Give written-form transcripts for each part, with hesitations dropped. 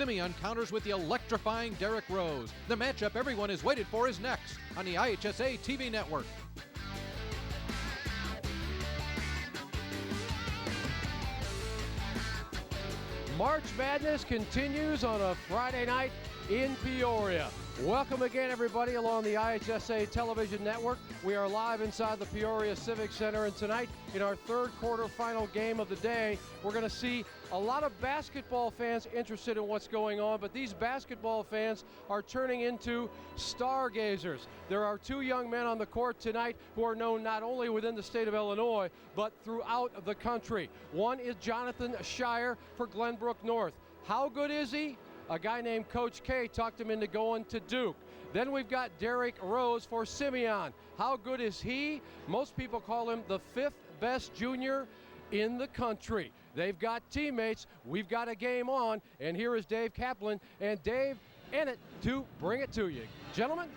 Simeon counters with the electrifying Derrick Rose. The matchup everyone has waited for is next on the IHSA TV network. March Madness continues on a Friday night in Peoria. Welcome again, everybody, along the IHSA television network. We are live inside the Peoria Civic Center, and tonight, in our third quarterfinal game of the day, we're going to see a lot of basketball fans interested in what's going on, but these basketball fans are turning into stargazers. There are two young men on the court tonight who are known not only within the state of Illinois, but throughout the country. One is Jonathan Shire for Glenbrook North. How good is he? A guy named Coach K talked him into going to Duke. Then we've got Derrick Rose for Simeon. How good is he? Most people call him the fifth best junior in the country. They've got teammates. We've got a game on, and here is Dave Kaplan and Dave in it to bring it to you. Gentlemen.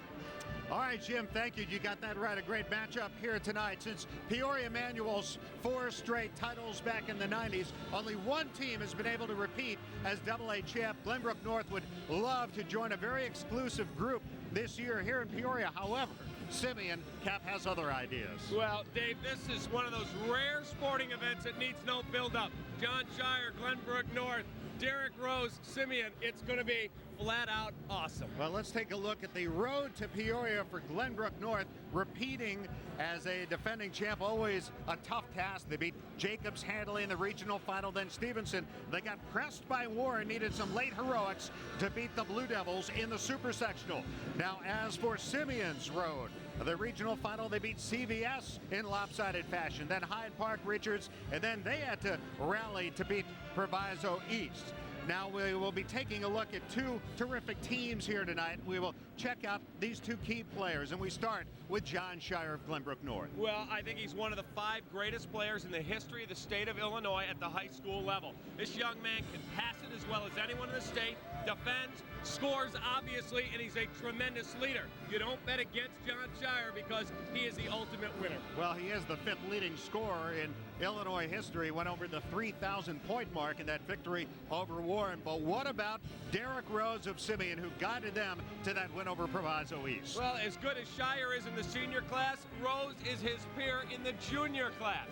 All right, Jim, thank you. You got that right. A great matchup here tonight. Since Peoria Manual's 4 straight titles back in the 90s, only one team has been able to repeat as AA champ. Glenbrook North would love to join a very exclusive group this year here in Peoria. However, Simeon, Cap has other ideas. Well, Dave, this is one of those rare sporting events that needs no build-up. John Shire, Glenbrook North, Derrick Rose, Simeon, it's going to be flat out awesome. Well, let's take a look at the road to Peoria for Glenbrook North, repeating as a defending champ. Always a tough task. They beat Jacobs handily in the regional final, then Stevenson. They got pressed by Warren, needed some late heroics to beat the Blue Devils in the super sectional. Now, as for Simeon's road, the regional final, they beat CVS in lopsided fashion, then Hyde Park Richards, and then they had to rally to beat Proviso East. Now we will be taking a look at two terrific teams here tonight. We will check out these two key players, and we start with John Shire of Glenbrook North. Well, I think he's one of the 5 greatest players in the history of the state of Illinois at the high school level. This young man can pass it as well as anyone in the state, defends, scores obviously, and he's a tremendous leader. You don't bet against John Shire because he is the ultimate winner. Well, he is the 5th leading scorer in Illinois history, went over the 3,000 point mark in that victory over Warren. But what about Derrick Rose of Simeon, who guided them to that win over Proviso East? Well, as good as Shire is in the senior class, Rose is his peer in the junior class.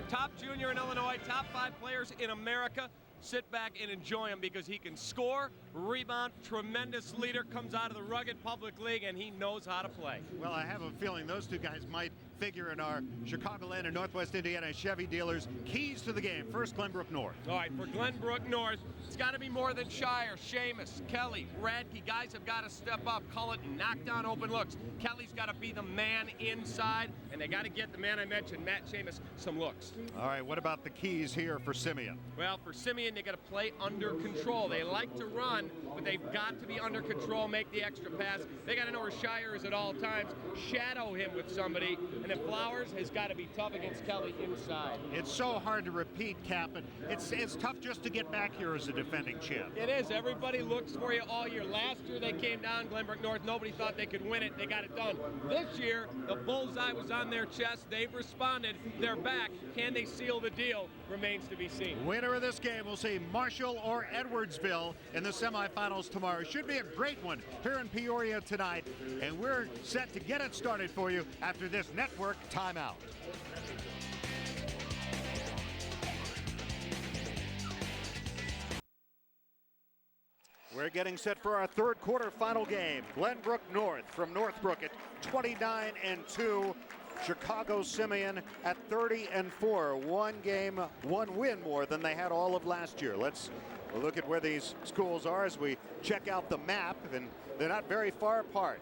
Top junior in Illinois, top 5 players in America. Sit back and enjoy him because he can score, rebound, tremendous leader, comes out of the rugged public league, and he knows how to play. Well, I have a feeling those two guys might figure in our Chicagoland and Northwest Indiana Chevy dealers' keys to the game. First, Glenbrook North. All right, for Glenbrook North, it's got to be more than Shire. Seamus, Kelly, Radke, guys have got to step up, call it, and knock down open looks. Kelly's got to be the man inside, and they got to get the man I mentioned, Matt Seamus, some looks. All right, what about the keys here for Simeon? Well, for Simeon, they got to play under control. They like to run, but they've got to be under control, make the extra pass. They got to know where Shire is at all times, shadow him with somebody, and then Flowers has got to be tough against Kelly inside. It's so hard to repeat, Cap, and it's tough just to get back here as a defending champ. It is. Everybody looks for you all year. Last year they came down, Glenbrook North. Nobody thought they could win it. They got it done. This year, the bullseye was on their chest. They've responded. They're back. Can they seal the deal? Remains to be seen. Winner of this game will see Marshall or Edwardsville in the semifinals tomorrow. Should be a great one here in Peoria tonight, and we're set to get it started for you after this network timeout. We're getting set for our third quarterfinal game. Glenbrook North from Northbrook at 29-2. Chicago Simeon at 30-4. One game, one win more than they had all of last year. Let's look at where these schools are as we check out the map, and they're not very far apart.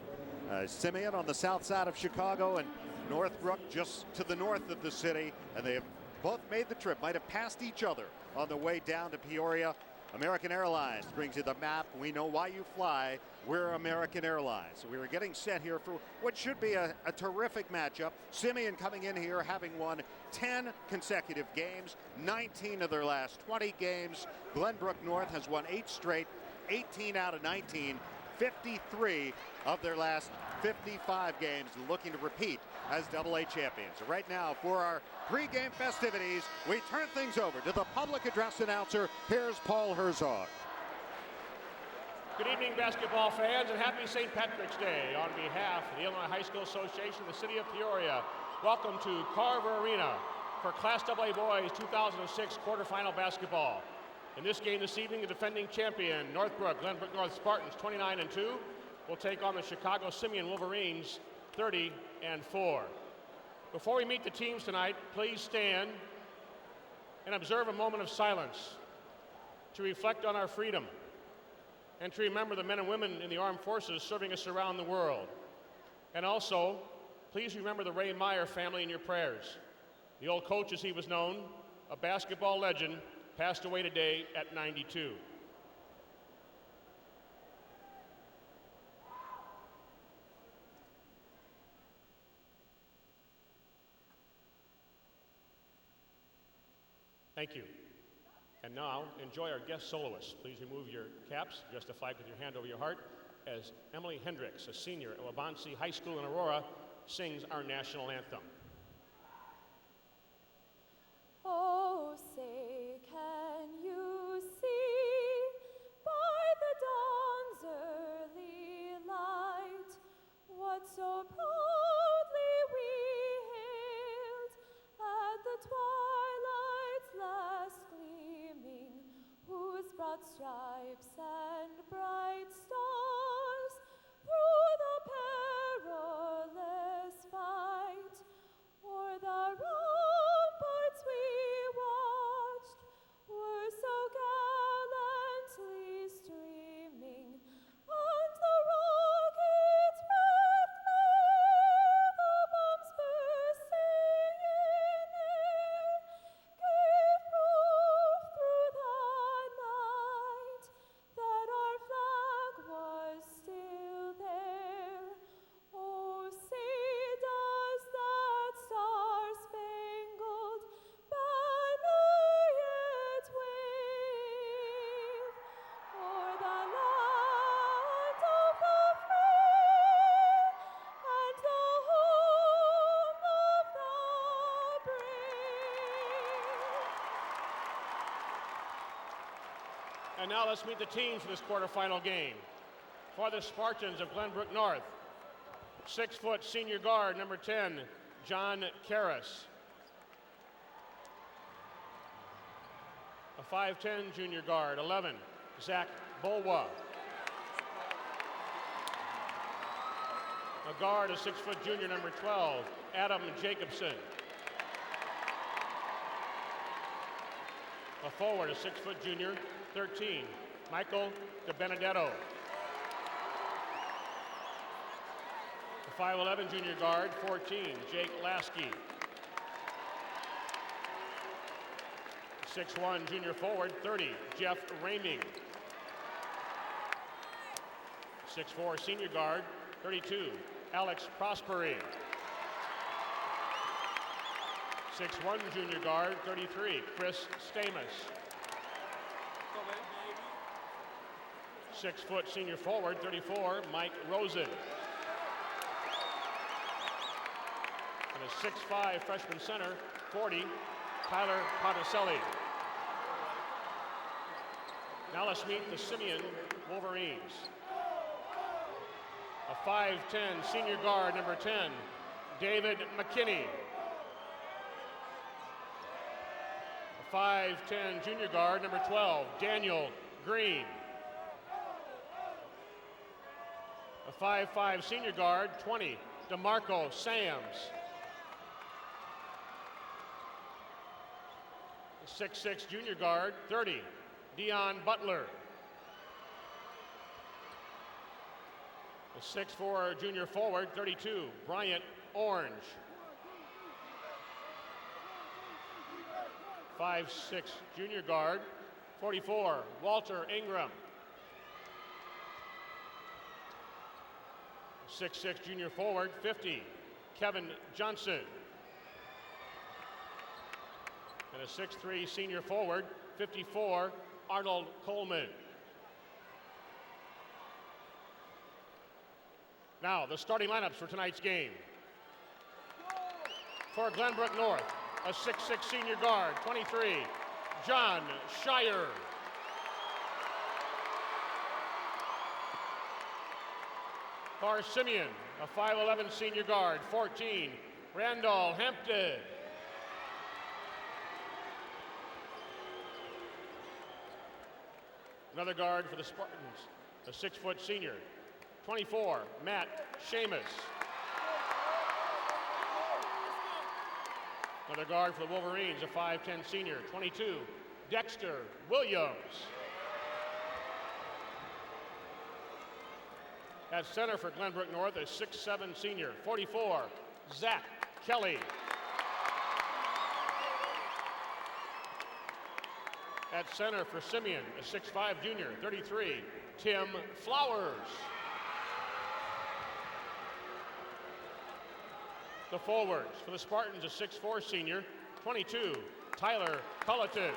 Simeon on the south side of Chicago and Northbrook just to the north of the city, and they have both made the trip, might have passed each other on the way down to Peoria. American Airlines brings you the map. We know why you fly. We're American Airlines. So we were getting set here for what should be a terrific matchup. Simeon coming in here having won 10 consecutive games, 19 of their last 20 games. Glenbrook North has won 8 straight, 18 out of 19, 53 of their last 55 games, looking to repeat as AA champions. Right now, for our pregame festivities, we turn things over to the public address announcer. Here's Paul Herzog. Good evening, basketball fans, and happy St. Patrick's Day. On behalf of the Illinois High School Association of the City of Peoria, welcome to Carver Arena for Class AA Boys 2006 quarterfinal basketball. In this game this evening, the defending champion, Northbrook, Glenbrook North Spartans, 29-2, will take on the Chicago Simeon Wolverines, 30-4. Before we meet the teams tonight, please stand and observe a moment of silence to reflect on our freedom and to remember the men and women in the armed forces serving us around the world. And also, please remember the Ray Meyer family in your prayers. The old coach, as he was known, a basketball legend, passed away today at 92. Thank you. And now, enjoy our guest soloists. Please remove your caps, adjust the flag with your hand over your heart, as Emily Hendricks, a senior at Wabansie High School in Aurora, sings our national anthem. Oh, say, can you see by the dawn's early light what so proudly we hailed at the twilight's last gleaming, whose broad stripes and bright stars through the perilous fight o'er the ramparts we watched were so gallantly streaming, and the rocket's red glare, the bombs bursting in air, gave proof through the night that our flag was still there. Oh, say does that star-spangled banner yet wave o'er the land of the free and the home of the brave? And now let's meet the teams for this quarterfinal game. For the Spartans of Glenbrook North, 6-foot senior guard, number 10, John Karras. A 5'10 junior guard, 11, Zach Bulwa. A guard, a 6-foot junior, number 12, Adam Jacobson. A forward, a 6-foot junior, 13, Michael DeBenedetto. A 5'11 junior guard, 14, Jake Lasky. 6'1 junior forward, 30, Jeff Raming. 6'4 senior guard, 32, Alex Prosperi. 6'1 junior guard, 33, Chris Stamus. 6-foot senior forward, 34, Mike Rosen. And a 6'5 freshman center, 40, Tyler Ponticelli. Now let's meet the Simeon Wolverines. A 5'10 senior guard, number 10, David McKinney. A 5'10 junior guard, number 12, Daniel Green. A 5'5 senior guard, 20, DeMarco Sams. A 6'6 junior guard, 30, Dion Butler. A 6'4 junior forward, 32, Bryant Orange. 5'6 junior guard, 44, Walter Ingram. 6'6 junior forward, 50, Kevin Johnson. And a 6'3 senior forward, 54, Arnold Coleman. Now, the starting lineups for tonight's game. For Glenbrook North, a 6'6 senior guard, 23, John Shire. For Simeon, a 5'11" senior guard. 14, Randall Hampton. Another guard for the Spartans, a 6-foot senior. 24, Matt Seamus. Another guard for the Wolverines, a 5'10" senior. 22, Dexter Williams. At center for Glenbrook North, a 6'7" senior. 44, Zach Kelly. At center for Simeon, a 6'5" junior. 33, Tim Flowers. The forwards for the Spartans, a 6'4" senior. 22, Tyler Culleton.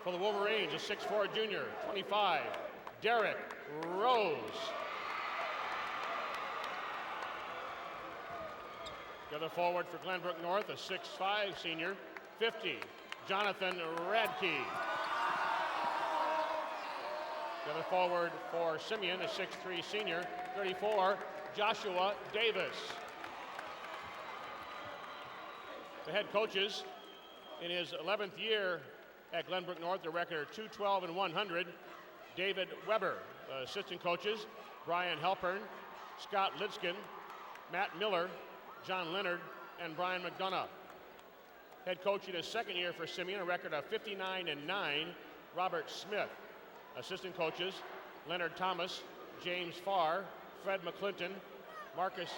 For the Wolverines, a 6'4" junior. 25, Derek Rose. The other forward for Glenbrook North, a 6'5" senior. 50, Jonathan Radke. The other forward for Simeon, a 6'3" senior. 34, Joshua Davis. The head coaches in his 11th year at Glenbrook North, the record 212-100. David Weber. Assistant coaches, Brian Halpern, Scott Lidskin, Matt Miller, John Leonard, and Brian McDonough. Head coach in his second year for Simeon, a record of 59-9, Robert Smith. Assistant coaches, Leonard Thomas, James Farr, Fred McClinton, Marcus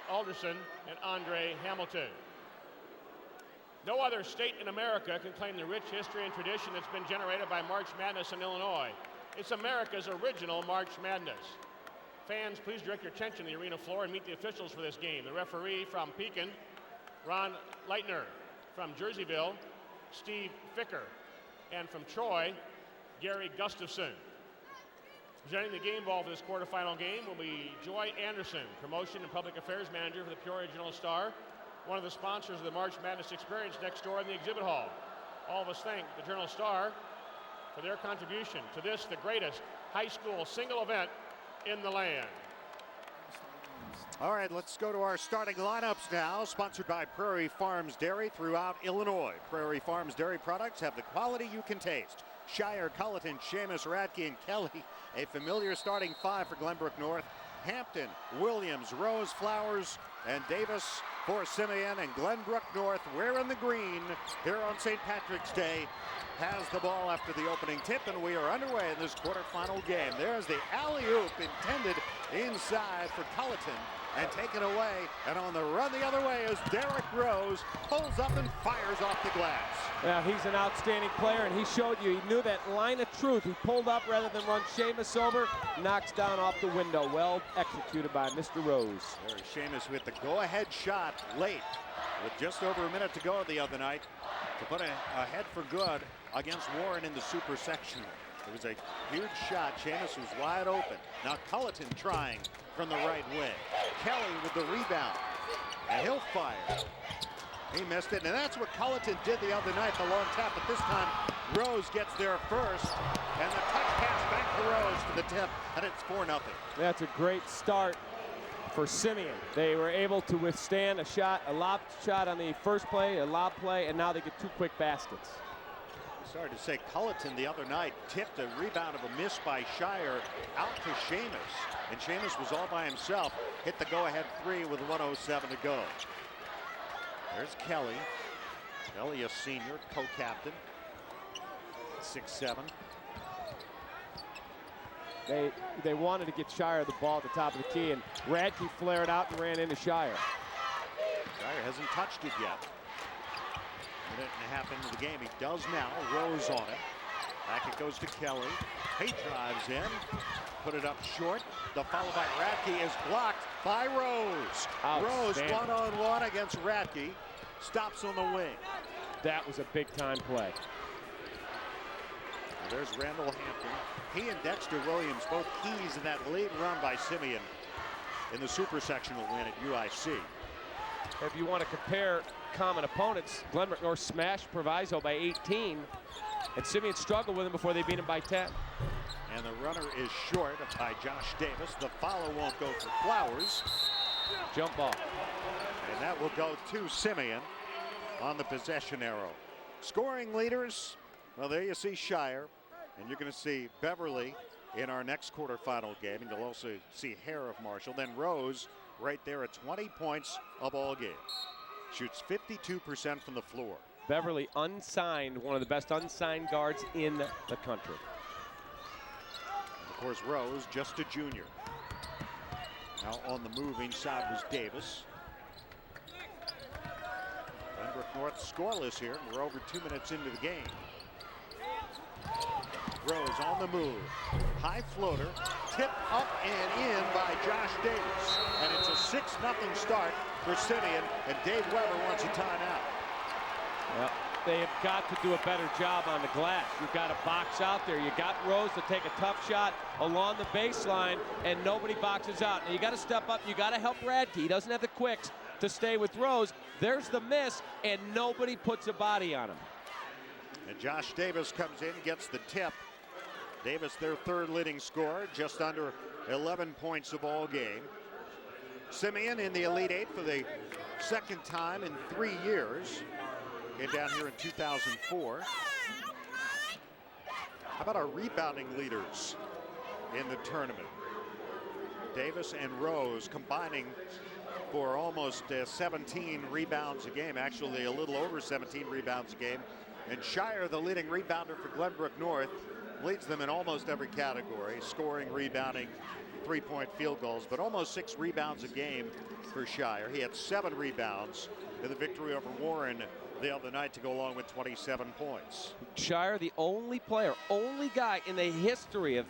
Alderson, and Andre Hamilton. No other state in America can claim the rich history and tradition that's been generated by March Madness in Illinois. It's America's original March Madness. Fans, please direct your attention to the arena floor and meet the officials for this game. The referee from Pekin, Ron Leitner. From Jerseyville, Steve Ficker. And from Troy, Gary Gustafson. Presenting the game ball for this quarterfinal game will be Joy Anderson, Promotion and Public Affairs Manager for the Peoria Journal-Star, one of the sponsors of the March Madness Experience next door in the exhibit hall. All of us thank the Journal-Star for their contribution to this, the greatest high school single event in the land. All right, let's go to our starting lineups now, sponsored by Prairie Farms Dairy throughout Illinois. Prairie Farms Dairy products have the quality you can taste. Shire, Culleton, Seamus, Radke, and Kelly, a familiar starting five for Glenbrook North. Hampton, Williams, Rose, Flowers, and Davis for Simeon. And Glenbrook North, wearing the green here on St. Patrick's Day, has the ball after the opening tip, and we are underway in this quarterfinal game. There's the alley-oop intended inside for Culleton and taken away, and on the run the other way is Derek Rose, pulls up and fires off the glass. Yeah, he's an outstanding player, and he showed you, he knew that line of truth. He pulled up rather than run Seamus over, knocks down off the window. Well executed by Mr. Rose. There's Seamus with the go-ahead shot late, with just over a minute to go the other night, to put a head for good against Warren in the super sectional. It was a huge shot. Seamus was wide open. Now Culleton trying from the right wing. Kelly with the rebound, and he'll fire. He missed it, and that's what Culleton did the other night, the long tap, but this time Rose gets there first, and the touch pass back to Rose for the tip, and it's 4-0. That's a great start for Simeon. They were able to withstand a shot, a lob shot on the first play, a lob play, and now they get two quick baskets. Sorry to say, Culleton the other night tipped a rebound of a miss by Shire out to Seamus, and Seamus was all by himself, hit the go-ahead three with 1:07 to go. There's Kelly. Kelly, a senior, co-captain, 6'7". They wanted to get Shire the ball at the top of the key, and Radke flared out and ran into Shire. Shire hasn't touched it yet. Minute and a half into the game, he does now. Rose on it. Back it goes to Kelly. He drives in, put it up short. The follow by Radke is blocked by Rose. Rose one-on-one against Radke. Stops on the wing. That was a big-time play. And there's Randall Hampton. He and Dexter Williams, both keys in that lead run by Simeon in the super sectional win at UIC. If you want to compare common opponents, Glenbrook North smashed Proviso by 18. And Simeon struggled with him before they beat him by 10. And the runner is short by Josh Davis. The follow won't go for Flowers. Jump ball. And that will go to Simeon on the possession arrow. Scoring leaders, well, there you see Shire, and you're going to see Beverly in our next quarterfinal game, and you'll also see Hare of Marshall. Then Rose right there at 20 points a ball game. Shoots 52% from the floor. Beverly unsigned, one of the best unsigned guards in the country. And of course, Rose, just a junior. Now on the move inside was Davis. Glenbrook North scoreless here. We're over 2 minutes into the game. Rose on the move. High floater. Tip up and in by Josh Davis. And it's a 6-0 start for Simeon. And Dave Weber wants a timeout. Well, they have got to do a better job on the glass. You've got to box out there. You got Rose to take a tough shot along the baseline, and nobody boxes out. Now you got to step up. You got to help Radke. He doesn't have the quicks to stay with Rose. There's the miss, and nobody puts a body on him. And Josh Davis comes in, gets the tip. Davis, their third leading scorer, just under 11 points a ball game. Simeon in the Elite Eight for the second time in 3 years. Came down here in 2004. How about our rebounding leaders in the tournament? Davis and Rose combining for almost 17 rebounds a game, actually a little over 17 rebounds a game. And Shire, the leading rebounder for Glenbrook North, leads them in almost every category, scoring, rebounding, three-point field goals, but almost 6 rebounds a game for Shire. He had 7 rebounds in the victory over Warren the other night to go along with 27 points. Shire, the only player, only guy in the history of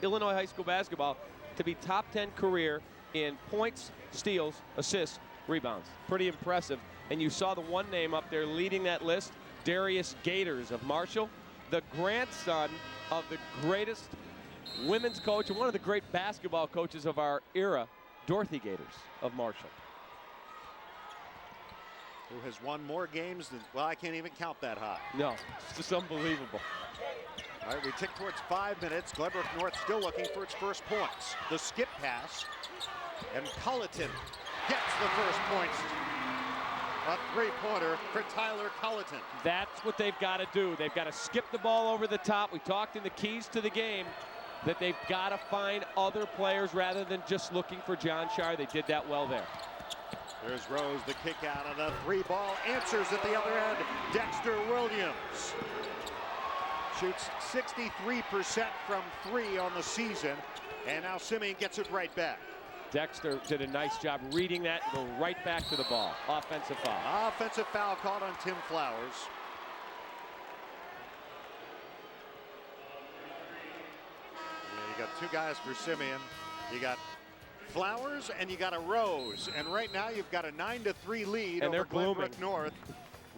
Illinois high school basketball to be top 10 career in points, steals, assists, rebounds. Pretty impressive. And you saw the one name up there leading that list, Darius Gators of Marshall, the grandson of the greatest women's coach and one of the great basketball coaches of our era, Dorothy Gators of Marshall. Who has won more games than, well, I can't even count that high. No, it's just unbelievable. All right, we tick towards 5 minutes. Glenbrook North still looking for its first points. The skip pass, and Culleton gets the first points. A three-pointer for Tyler Culleton. That's what they've got to do. They've got to skip the ball over the top. We talked in the keys to the game that they've got to find other players rather than just looking for John Shire. They did that well there. There's Rose, the kick out of the 3-ball. Answers at the other end, Dexter Williams. Shoots 63% from 3 on the season, and now Simeon gets it right back. Dexter did a nice job reading that and go right back to the ball. Offensive foul. Offensive foul called on Tim Flowers. Yeah, you got 2 guys for Simeon. You got Flowers and you got a Rose, and right now you've got a 9-3 lead and over they're Glenbrook North.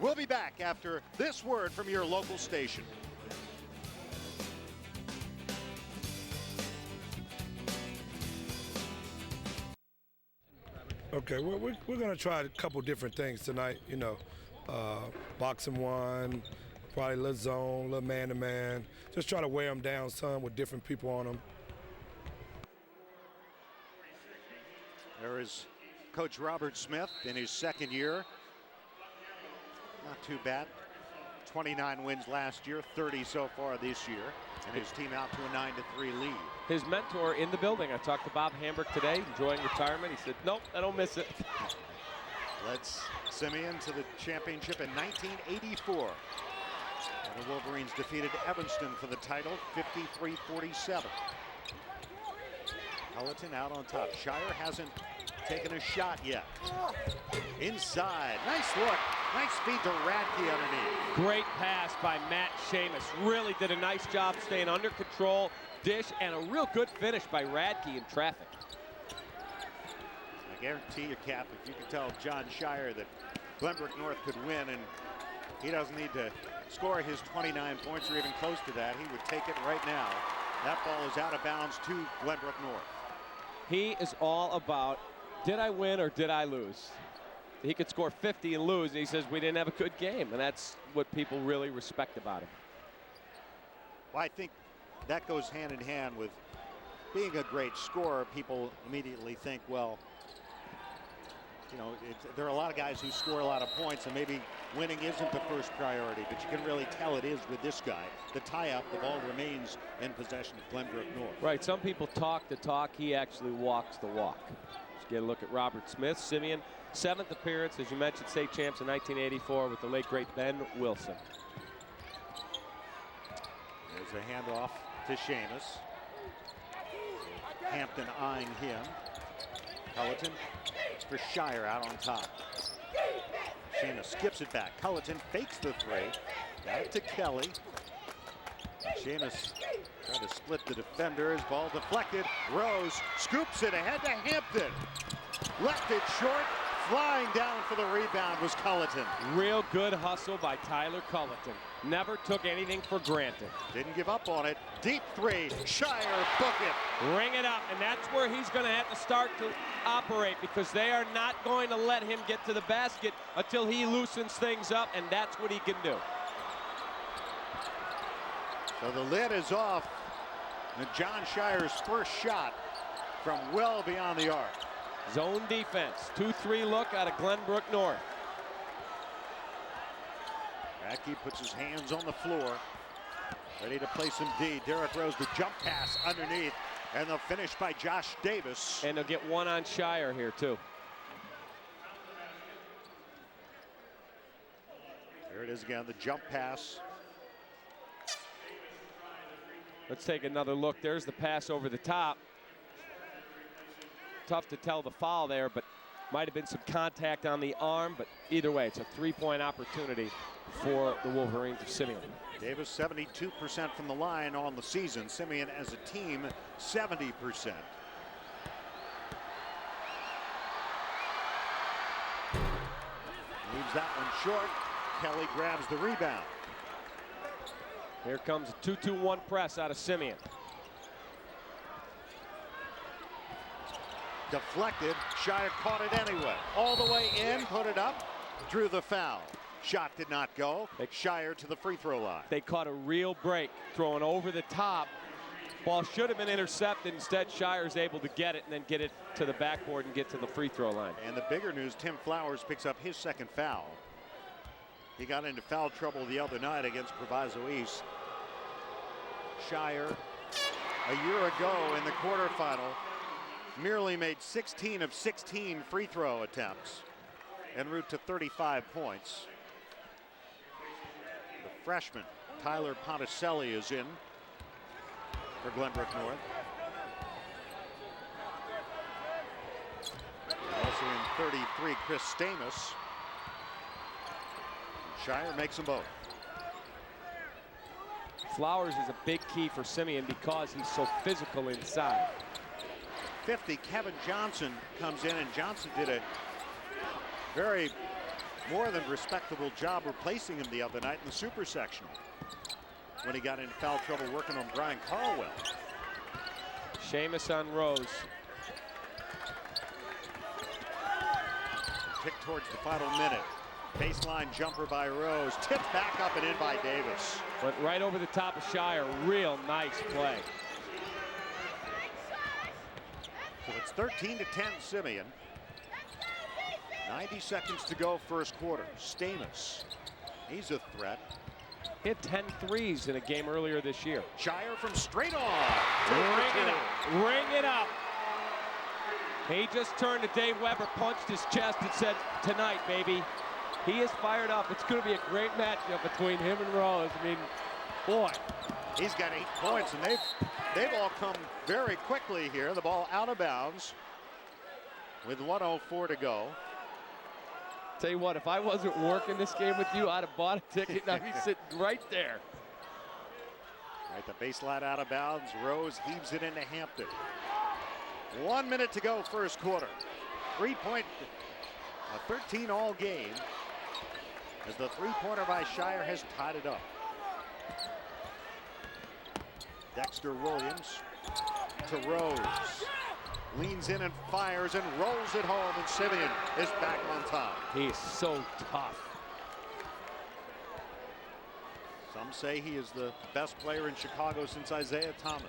We'll be back after this word from your local station. Okay, well, we're going to try a couple different things tonight. You know, boxing one, probably a little zone, a little man-to-man. Just try to wear them down some with different people on them. There is Coach Robert Smith in his second year. Not too bad. 29 wins last year, 30 so far this year, and his team out to a 9-3 lead. His mentor in the building. I talked to Bob Hamburg today, enjoying retirement. He said, nope, I don't miss it. Led Simeon to the championship in 1984. And the Wolverines defeated Evanston for the title, 53-47. Culleton out on top. Shire hasn't taken a shot yet. Inside, nice look. Nice feed to Radke underneath. Great pass by Matt Seamus. Really did a nice job staying under control, dish, and a real good finish by Radke in traffic. I guarantee you, Cap, if you could tell John Shire that Glenbrook North could win and he doesn't need to score his 29 points or even close to that, he would take it right now. That ball is out of bounds to Glenbrook North. He is all about, did I win or did I lose? He could score 50 and lose, and he says we didn't have a good game, and that's what people really respect about him. Well, I think that goes hand in hand with being a great scorer. People immediately think, well, you know, there are a lot of guys who score a lot of points, and maybe winning isn't the first priority, but you can really tell it is with this guy. The tie-up, the ball remains in possession of Glenbrook North. Right, some people talk the talk. He actually walks the walk. Let's get a look at Robert Smith. Simeon, 7th appearance, as you mentioned, state champs in 1984 with the late, great Ben Wilson. There's a handoff to Seamus. Hampton eyeing him. Culleton for Shire out on top. Seamus skips it back. Culleton fakes the three. Got it to Kelly. Seamus trying to split the defenders. Ball deflected. Rose scoops it ahead to Hampton. Left it short. Flying down for the rebound was Culleton. Real good hustle by Tyler Culleton. Never took anything for granted. Didn't give up on it. Deep three. Shire book it. Ring it up, and that's where he's going to have to start to operate, because they are not going to let him get to the basket until he loosens things up, and that's what he can do. So the lid is off. And John Shire's first shot from well beyond the arc. Zone defense. 2-3 look out of Glenbrook North. Radke puts his hands on the floor. Ready to play some D. Derrick Rose, the jump pass underneath. And the finish by Josh Davis. And they'll get one on Shire here, too. There it is again, the jump pass. Let's take another look. There's the pass over the top. Tough to tell the foul there, but might have been some contact on the arm. But either way, it's a three-point opportunity for the Wolverines of Simeon. Davis 72% from the line on the season. Simeon as a team 70%. Leaves that one short. Kelly grabs the rebound. Here comes a 2-2-1 press out of Simeon. Deflected. Shire caught it anyway. All the way in, put it up, drew the foul. Shot did not go. Shire to the free throw line. They caught a real break, throwing over the top. Ball should have been intercepted. Instead, Shire's able to get it and then get it to the backboard and get to the free throw line. And the bigger news, Tim Flowers picks up his second foul. He got into foul trouble the other night against Proviso East. Shire, a year ago in the quarterfinal, merely made 16 of 16 free throw attempts en route to 35 points. The freshman, Tyler Ponticelli, is in for Glenbrook North. Also in 33, Chris Stamos. Shire makes them both. Flowers is a big key for Simeon because he's so physical inside. 50, Kevin Johnson comes in, and Johnson did a very more than respectable job replacing him the other night in the super sectional when he got into foul trouble working on Brian Carlwell. Seamus on Rose. Tick towards the final minute. Baseline jumper by Rose. Tipped back up and in by Davis. Went right over the top of Shire. Real nice play. So it's 13-10 Simeon. 90 seconds to go first quarter. Stamos, he's a threat. Hit 10 threes in a game earlier this year. Shire from straight on. Ring it up. Ring it up. He just turned to Dave Weber, punched his chest and said, tonight, baby. He is fired up. It's going to be a great matchup between him and Rose. I mean, boy. He's got 8 points, and they've all come very quickly here. The ball out of bounds with 1:04 to go. Tell you what, if I wasn't working this game with you, I'd have bought a ticket and I'd be sitting right there. Right, the baseline out of bounds. Rose heaves it into Hampton. 1 minute to go first quarter. 3-point, a 13 all game as the three-pointer by Shire has tied it up. Dexter Williams to Rose. Leans in and fires and rolls it home, and Simeon is back on top. He's so tough. Some Some say he is the best player in Chicago since Isaiah Thomas.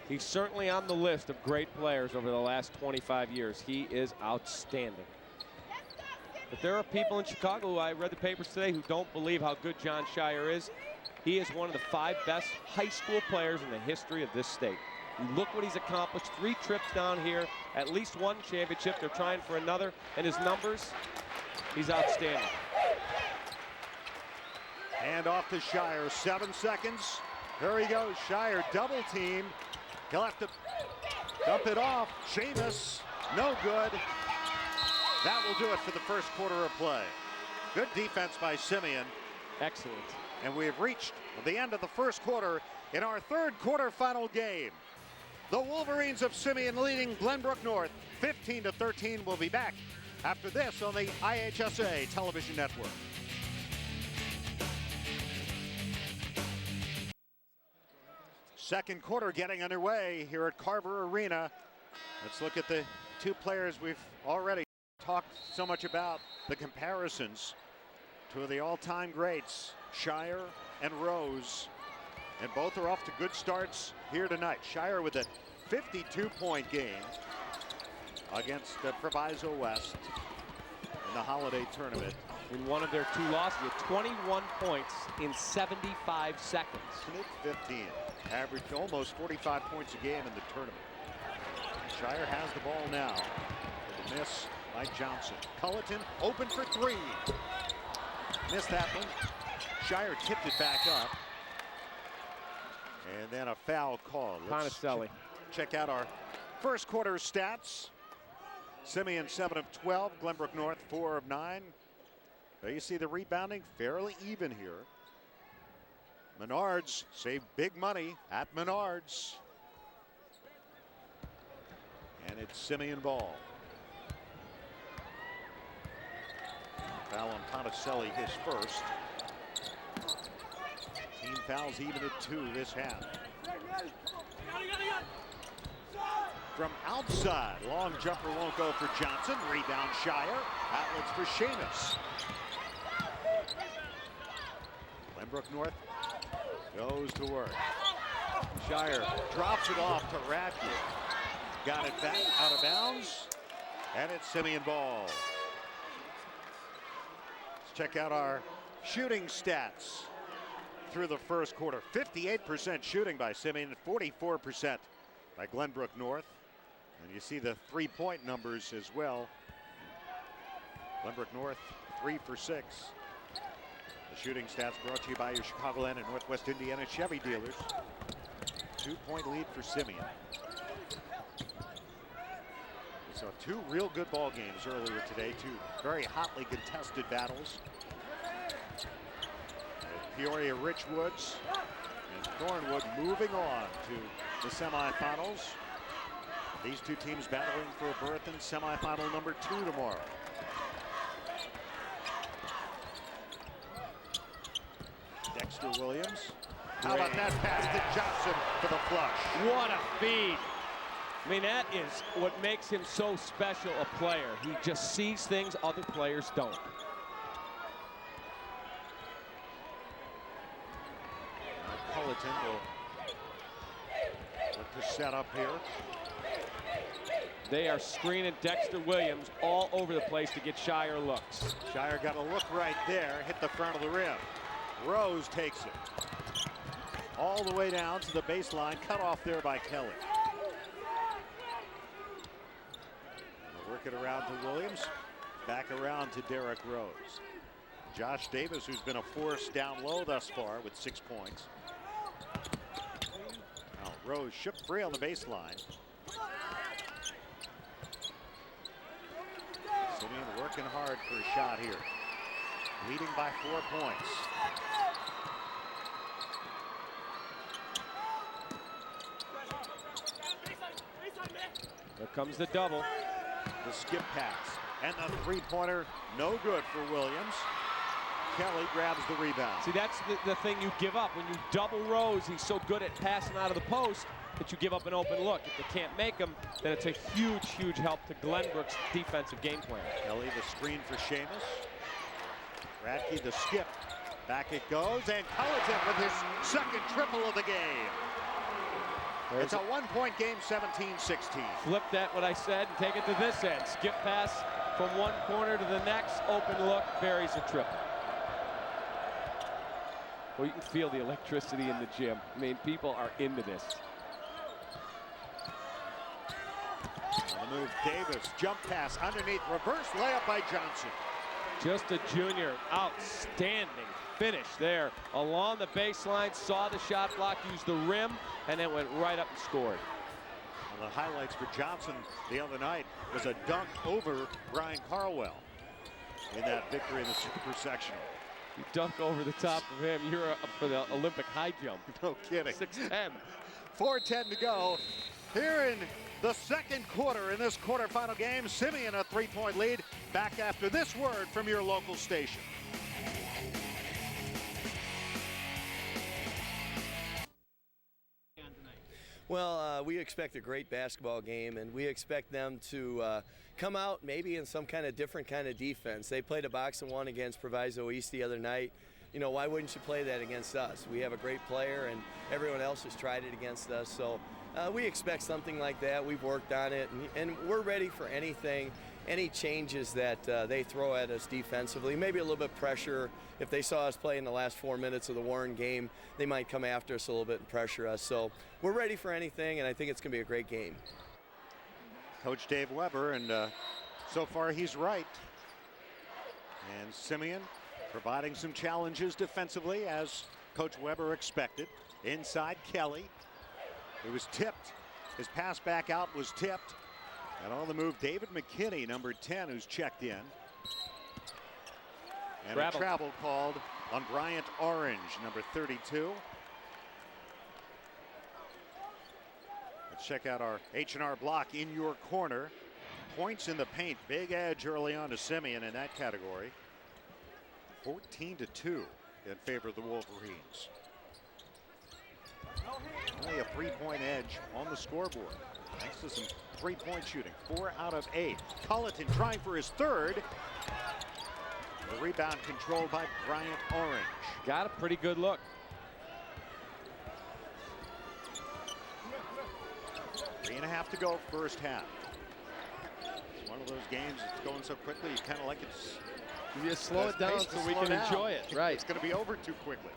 He's certainly on the list of great players over the last 25 years. He is outstanding. But there are people in Chicago, who I read the papers today, who don't believe how good Jon Scheyer is. He is one of the 5 best high school players in the history of this state. Look what he's accomplished. 3 trips down here, at least 1 championship. They're trying for another. And his numbers, he's outstanding. Hand off to Scheyer, 7 seconds. There he goes, Scheyer double team. He'll have to dump it off. Seamus, no good. That will do it for the first quarter of play. Good defense by Simeon. Excellent. And we have reached the end of the first quarter in our third quarterfinal game. The Wolverines of Simeon leading Glenbrook North 15-13. We'll be back after this on the IHSA television network. Second quarter getting underway here at Carver Arena. Let's look at the 2 players we've already talked so much about, the comparisons. 2 of the all-time greats, Scheyer and Rose. And both are off to good starts here tonight. Scheyer with a 52-point game against Proviso West in the holiday tournament. In one of their 2 losses, with 21 points in 75 seconds. Mid-15, averaged almost 45 points a game in the tournament. Scheyer has the ball now. With a miss by Johnson. Culleton open for 3. Missed that one. Scheyer tipped it back up. And then a foul call. Ponicelli. Check out our first quarter stats. Simeon 7 of 12. Glenbrook North 4 of 9. There you see the rebounding fairly even here. Menards saved big money at Menards. And it's Simeon ball. Foul on Ponicelli, his first. Team fouls even at 2 this half. From outside, long jumper won't go for Johnson. Rebound Scheyer. Outlets for Seamus. Glenbrook North goes to work. Scheyer drops it off to Radke. Got it back out of bounds. And it's Simeon ball. Let's check out our shooting stats through the first quarter. 58% shooting by Simeon, 44% by Glenbrook North. And you see the 3-point numbers as well. Glenbrook North 3 for 6. The shooting stats brought to you by your Chicagoland and Northwest Indiana Chevy dealers. 2-point lead for Simeon. We saw 2 real good ball games earlier today. 2 very hotly contested battles. Peoria Richwoods and Thornwood moving on to the semifinals. These 2 teams battling for a berth in semifinal number 2 tomorrow. Dexter Williams. How about that pass to Johnson for the flush? What a feed. I mean, that is what makes him so special a player. He just sees things other players don't. Culleton will look to set up here. They are screening Dexter Williams all over the place to get Scheyer looks. Scheyer got a look right there, hit the front of the rim. Rose takes it all the way down to the baseline, cut off there by Kelly. Work it around to Williams, back around to Derek Rose. Josh Davis, who's been a force down low thus far with 6 points. Now Rose shook free on the baseline. Simeon working hard for a shot here. Leading by 4 points. There comes the double. The skip pass and the 3-pointer, no good for Williams. Kelly grabs the rebound. See, that's the thing you give up. When you double Rose, he's so good at passing out of the post that you give up an open look. If they can't make him, then it's a huge, huge help to Glenbrook's defensive game plan. Kelly the screen for Seamus. Radke the skip. Back it goes, and Culleton with his second triple of the game. It's a 1-point game, 17-16. Flip that, what I said, and take it to this end. Skip pass from one corner to the next. Open look, buries a triple. Well, you can feel the electricity in the gym. I mean, people are into this. On the move, Davis, jump pass underneath, reverse layup by Johnson. Just a junior, outstanding finish there along the baseline, saw the shot block, used the rim, and then went right up and scored. Well, the highlights for Johnson the other night was a dunk over Brian Carlwell in that victory in the super sectional. You dunk over the top of him, you're up for the Olympic high jump. No kidding. 6'10". 4:10 to go. Here in the second quarter in this quarterfinal game, Simeon a 3-point lead. Back after this word from your local station. Well, we expect a great basketball game, and we expect them to come out maybe in some kind of different kind of defense. They played a box and one against Proviso East the other night. You know, why wouldn't you play that against us? We have a great player, and everyone else has tried it against us. So we expect something like that. We've worked on it, and we're ready for anything, any changes that they throw at us defensively. Maybe a little bit of pressure. If they saw us play in the last 4 minutes of the Warren game, they might come after us a little bit and pressure us. So we're ready for anything, and I think it's going to be a great game. Coach Dave Weber, and so far he's right. And Simeon providing some challenges defensively, as Coach Weber expected. Inside, Kelly. It was tipped. His pass back out was tipped. And on the move, David McKinney, number 10, who's checked in. And a travel called on Bryant Orange, number 32. Let's check out our H&R block in your corner. Points in the paint, big edge early on to Simeon in that category. 14-2 in favor of the Wolverines. Only a 3-point edge on the scoreboard, thanks to some 3-point shooting. 4 out of 8. Culleton trying for his third. The rebound controlled by Bryant Orange. Got a pretty good look. 3.5 to go, first half. It's one of those games that's going so quickly, you kind of like it's. You just slow it down so we can enjoy it. Right. It's going to be over too quickly.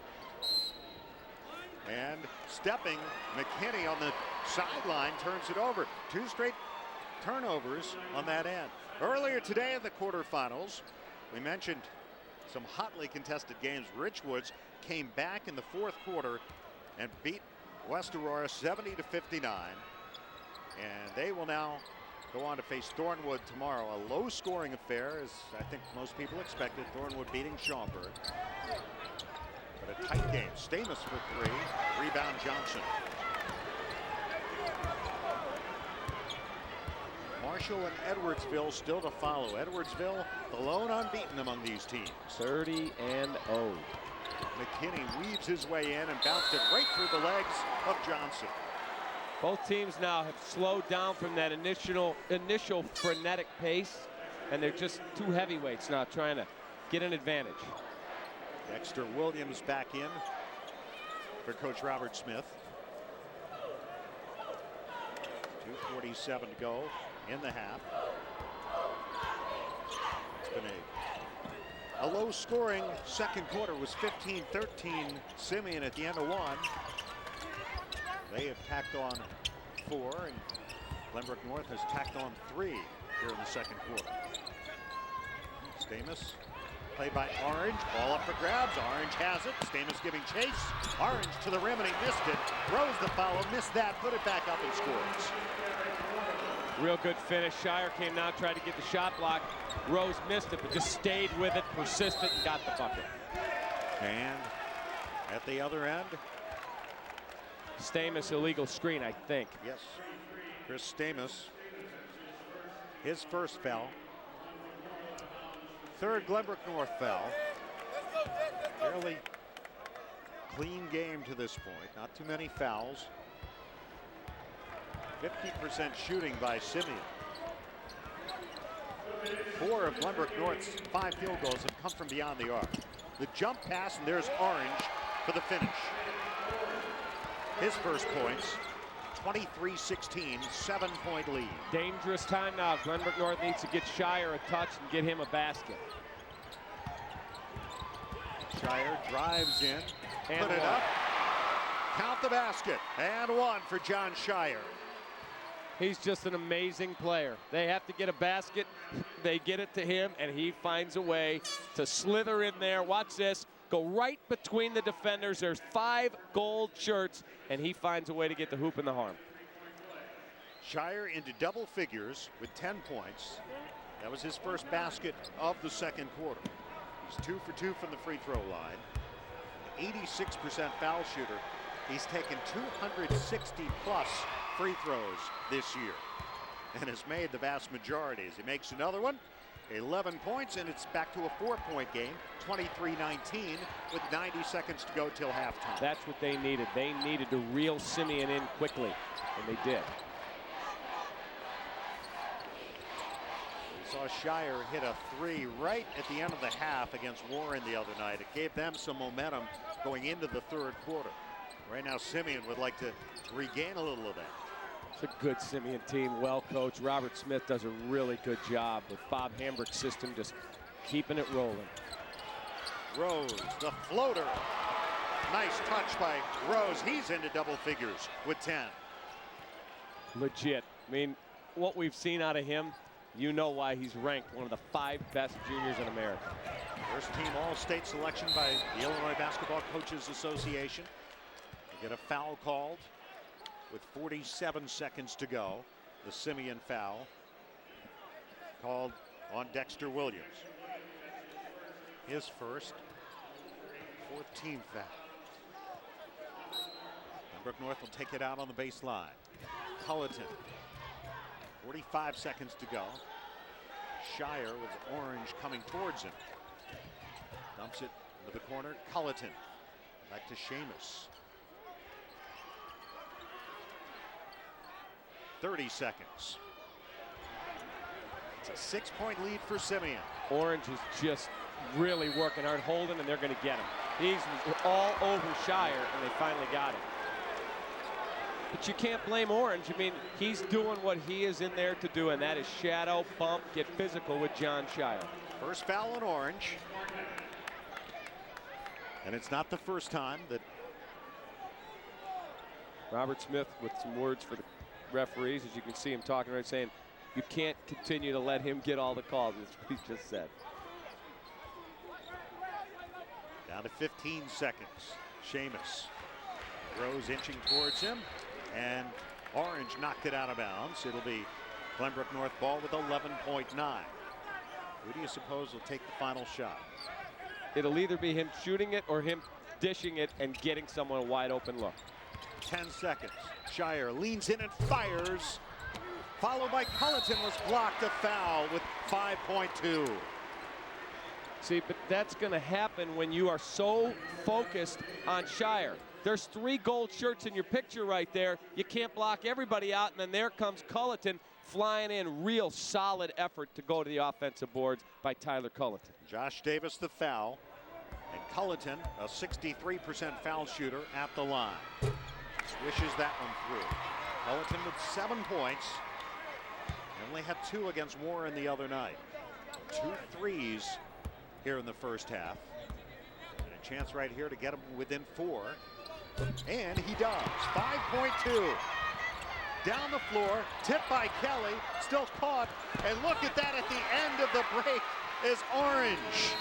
And stepping, McKinney on the sideline turns it over. 2 straight turnovers on that end. Earlier today in the quarterfinals, we mentioned some hotly contested games. Richwoods came back in the fourth quarter and beat West Aurora 70-59. And they will now go on to face Thornwood tomorrow. A low-scoring affair, as I think most people expected. Thornwood beating Schaumburg. But a tight game. Stamos for 3. Rebound Johnson. Marshall and Edwardsville still to follow. Edwardsville, the lone unbeaten among these teams. 30-0. McKinney weaves his way in and bounced it right through the legs of Johnson. Both teams now have slowed down from that initial frenetic pace, and they're just two heavyweights now trying to get an advantage. Dexter Williams back in for Coach Robert Smith. 2:47 to go in the half. It's been a low-scoring second quarter. Was 15-13 Simeon at the end of one. They have tacked on 4, and Glenbrook North has tacked on 3 here in the second quarter. Stamos, played by Orange, ball up for grabs. Orange has it. Stamos giving chase. Orange to the rim, and he missed it. Throws the foul, missed that, put it back up and scores. Real good finish. Shire came down, tried to get the shot block. Rose missed it, but just stayed with it, persistent, and got the bucket. And at the other end, Stamos illegal screen, I think. yes, Chris Stamos, his first foul. Third Glenbrook North foul. Fairly clean game to this point. Not too many fouls. 50% shooting by Simeon. 4 of Glenbrook North's 5 field goals have come from beyond the arc. the jump pass, and there's Orange for the finish. His first points, 23-16, 7-point lead. Dangerous time now. Glenbrook North needs to get Shire a touch and get him a basket. Shire drives in, And put it one. up, count the basket, and one for John Shire. He's just an amazing player. They have to get a basket. They get it to him, and he finds a way to slither in there. Watch this. Go right between the defenders. There's 5 gold shirts, and he finds a way to get the hoop in the arm. Shire into double figures with 10 points. That was his first basket of the second quarter. He's 2 for 2 from the free throw line. 86% foul shooter. He's taken 260 plus free throws this year and has made the vast majority. As he makes another one, 11 points, and it's back to a 4-point game, 23-19 with 90 seconds to go till halftime. That's what they needed. They needed to reel Simeon in quickly, and they did. We saw Shire hit a 3 right at the end of the half against Warren the other night. It gave them some momentum going into the third quarter. Right now, Simeon would like to regain a little of that. It's a good Simeon team, well coached. Robert Smith does a really good job with Bob Hambrick's system, just keeping it rolling. Rose, the floater. Nice touch by Rose. He's into double figures with 10. Legit. I mean, what we've seen out of him, you know why he's ranked one of the 5 best juniors in America. First team All-State selection by the Illinois Basketball Coaches Association. They get a foul called with 47 seconds to go. The Simeon foul called on Dexter Williams. His first, 14th foul. Glenbrook North will take it out on the baseline. Culleton, 45 seconds to go. Shire with Orange coming towards him. Dumps it into the corner. Culleton back to Seamus. 30 seconds. It's a 6-point lead for Simeon. Orange is just really working hard, holding, and they're going to get him. He's all over Shire, and they finally got him. But you can't blame Orange. I mean, he's doing what he is in there to do, and that is shadow, bump, get physical with John Shire. First foul on Orange. And it's not the first time that Robert Smith with some words for the referees, as you can see him talking right, saying you can't continue to let him get all the calls. That's what he just said. Down to 15 seconds. Seamus. Rose inching towards him, and Orange knocked it out of bounds. It'll be Glenbrook North ball with 11.9. Who do you suppose will take the final shot? It'll either be him shooting it or him dishing it and getting someone a wide open look. 10 seconds. Shire leans in and fires. Followed by Culleton, was blocked, a foul with 5.2. See, but that's going to happen when you are so focused on Shire. There's 3 gold shirts in your picture right there. You can't block everybody out, and then there comes Culleton flying in. Real solid effort to go to the offensive boards by Tyler Culleton. Josh Davis the foul, and Culleton, a 63% foul shooter at the line. Swishes that one through. Culleton with 7 points. He only had 2 against Warren the other night. 2 threes here in the first half. And a chance right here to get him within 4. And he does. 5.2. Down the floor, tipped by Kelly, still caught. And look at that at the end of the break is Orange.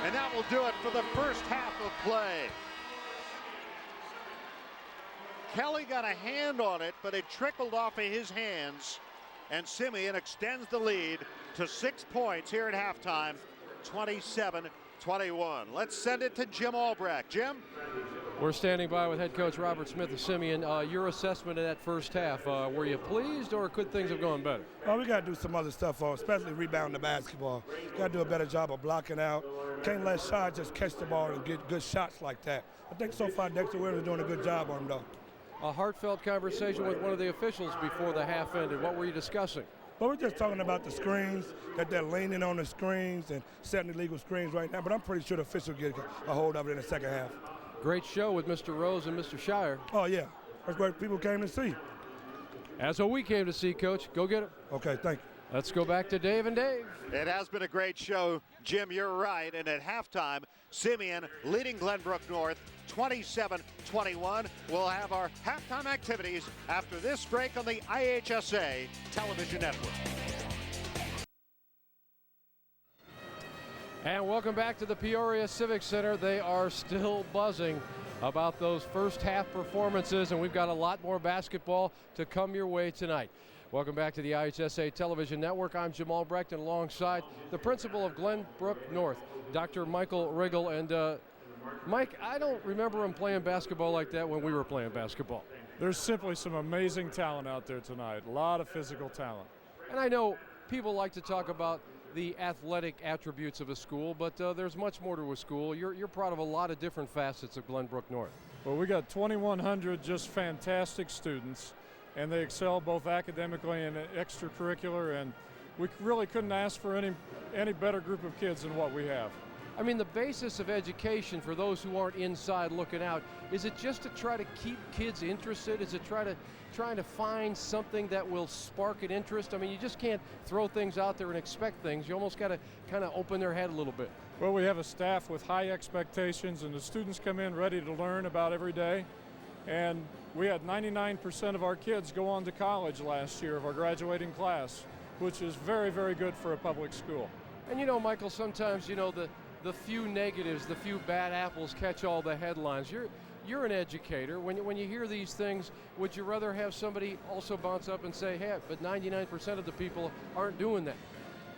And that will do it for the first half of play. Kelly got a hand on it, but it trickled off of his hands. And Simeon extends the lead to 6 points here at halftime, 27-21. Let's send it to Jim Albrecht. Jim? We're standing by with head coach Robert Smith of Simeon. Your assessment of that first half, were you pleased or could things have gone better? Well, we got to do some other stuff, especially rebound the basketball. Got to do a better job of blocking out. Can't let Shaw just catch the ball and get good shots like that. I think so far Dexter Williams is doing a good job on him, though. A heartfelt conversation with one of the officials before the half ended. What were you discussing? But we're just talking about the screens, that they're leaning on the screens and setting illegal screens right now. But I'm pretty sure the officials get a hold of it in the second half. Great show with Mr. Rose and Mr. Shire. Oh, yeah. That's what people came to see. That's what we came to see, Coach. Go get it. Okay, thank you. Let's go back to Dave and Dave. It has been a great show, Jim, you're right. And at halftime, Simeon leading Glenbrook North 27-21. We'll have our halftime activities after this break on the IHSA television network. And welcome back to the Peoria Civic Center. They are still buzzing about those first half performances, and we've got a lot more basketball to come your way tonight. Welcome back to the IHSA television network. I'm Jamal Brecht, and alongside the principal of Glenbrook North, Dr. Michael Riggle. And Mike, I don't remember him playing basketball like that when we were playing basketball. There's simply some amazing talent out there tonight, a lot of physical talent. And I know people like to talk about the athletic attributes of a school, but there's much more to a school. You're proud of a lot of different facets of Glenbrook North. Well, we got 2,100 just fantastic students, and they excel both academically and extracurricular, and we really couldn't ask for any better group of kids than what we have. I mean, the basis of education for those who aren't inside looking out, is it just to try to keep kids interested? Is it trying to find something that will spark an interest? I mean, you just can't throw things out there and expect things. You almost got to kind of open their head a little bit. Well, we have a staff with high expectations, and the students come in ready to learn about every day. And we had 99% of our kids go on to college last year of our graduating class, which is very, very good for a public school. And you know, Michael, sometimes, you know, the few negatives, the few bad apples catch all the headlines. You're an educator. When you hear these things, would you rather have somebody also bounce up and say, hey, but 99% of the people aren't doing that?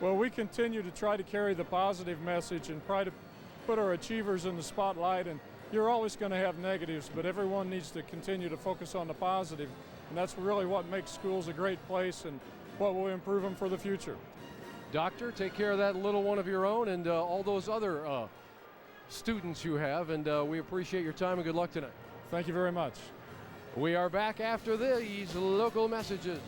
Well, we continue to try to carry the positive message and try to put our achievers in the spotlight, and you're always going to have negatives, but everyone needs to continue to focus on the positive, and that's really what makes schools a great place and what will improve them for the future. Doctor, take care of that little one of your own and all those other students you have, and we appreciate your time and good luck tonight. Thank you very much. We are back after these local messages.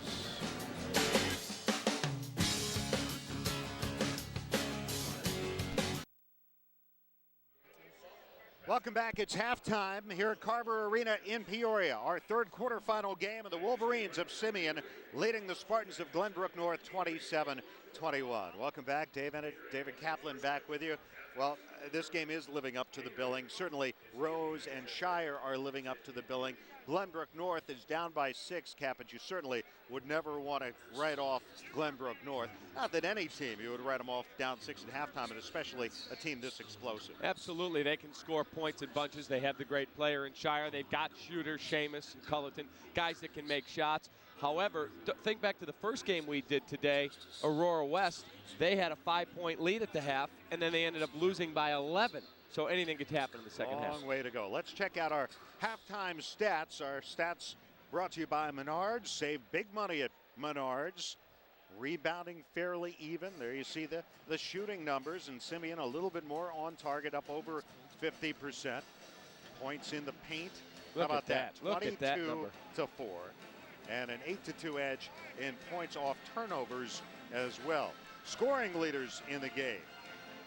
Welcome back. It's halftime here at Carver Arena in Peoria. Our third quarterfinal game of the Wolverines of Simeon leading the Spartans of Glenbrook North 27-21. Welcome back. David Kaplan back with you. Well, this game is living up to the billing. Certainly Rose and Shire are living up to the billing. Glenbrook North is down by 6, Cap, but you certainly would never want to write off Glenbrook North. Not that any team, you would write them off down 6 at halftime, and especially a team this explosive. Absolutely. They can score points in bunches. They have the great player in Shire. They've got shooters, Seamus and Cullerton, guys that can make shots. However, think back to the first game we did today, Aurora West. They had a 5-point lead at the half, and then they ended up losing by 11. So anything could happen in the second half. Long way to go. Let's check out our halftime stats. Our stats brought to you by Menards. Save big money at Menards. Rebounding fairly even. There you see the shooting numbers, and Simeon a little bit more on target, up over 50%. Points in the paint. Look How about at that. Look at that number. 22-4. And an 8-2 edge in points off turnovers as well. Scoring leaders in the game.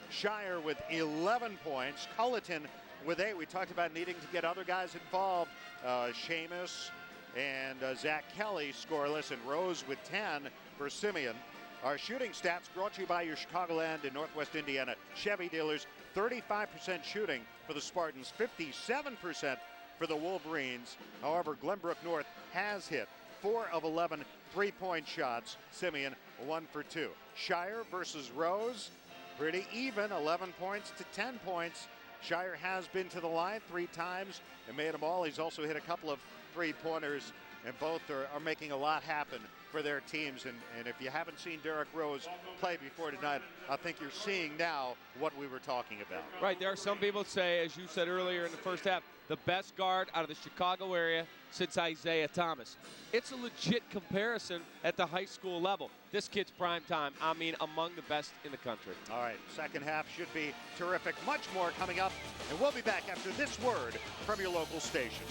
Shire with 11 points. Cullerton with 8. We talked about needing to get other guys involved. Seamus and Zach Kelly scoreless, and Rose with 10 for Simeon. Our shooting stats brought to you by your Chicagoland and Northwest Indiana Chevy dealers. 35% shooting for the Spartans, 57% for the Wolverines. However, Glenbrook North has hit 4 of 11 three-point shots. Simeon 1 for 2. Shire versus Rose. Pretty even, 11 points to 10 points. Shire has been to the line 3 times and made them all. He's also hit a couple of three-pointers, and both are making a lot happen for their teams. And if you haven't seen Derek Rose play before tonight, I think you're seeing now what we were talking about. Right, there are some people that say, as you said earlier in the first half, the best guard out of the Chicago area since Isaiah Thomas. It's a legit comparison at the high school level. This kid's prime time, I mean, among the best in the country. All right, second half should be terrific. Much more coming up, and we'll be back after this word from your local station.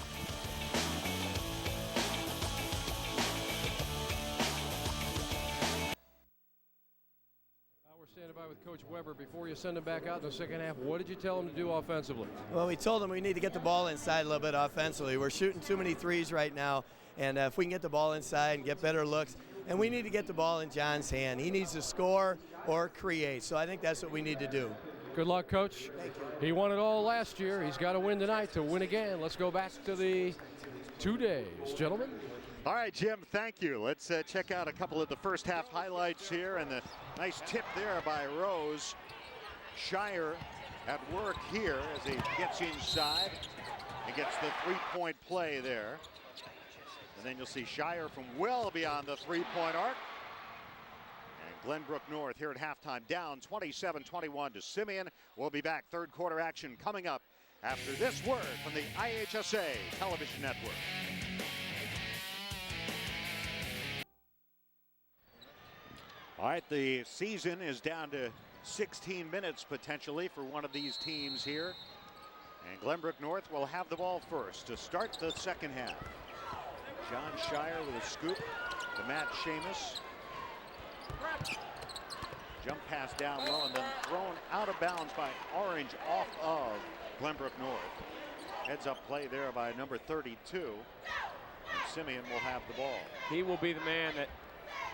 by with Coach Weber before you send him back out in the second half. What did you tell him to do offensively? Well, we told him we need to get the ball inside a little bit offensively. We're shooting too many threes right now, and if we can get the ball inside and get better looks, and we need to get the ball in John's hand. He needs to score or create, so I think that's what we need to do. Good luck, Coach. Thank you. He won it all last year. He's got to win tonight to win again. Let's go back to the 2 days, gentlemen. All right, Jim, thank you. Let's check out a couple of the first half highlights here, and the nice tip there by Rose. Shire at work here as he gets inside and gets the three-point play there. And then you'll see Shire from well beyond the three-point arc. And Glenbrook North here at halftime down 27-21 to Simeon. We'll be back. Third quarter action coming up after this word from the IHSA television network. All right, the season is down to 16 minutes potentially for one of these teams here. And Glenbrook North will have the ball first to start the second half. John Shire with a scoop to Matt Seamus. Jump pass down low and then thrown out of bounds by Orange off of Glenbrook North. Heads up play there by number 32. And Simeon will have the ball. He will be the man that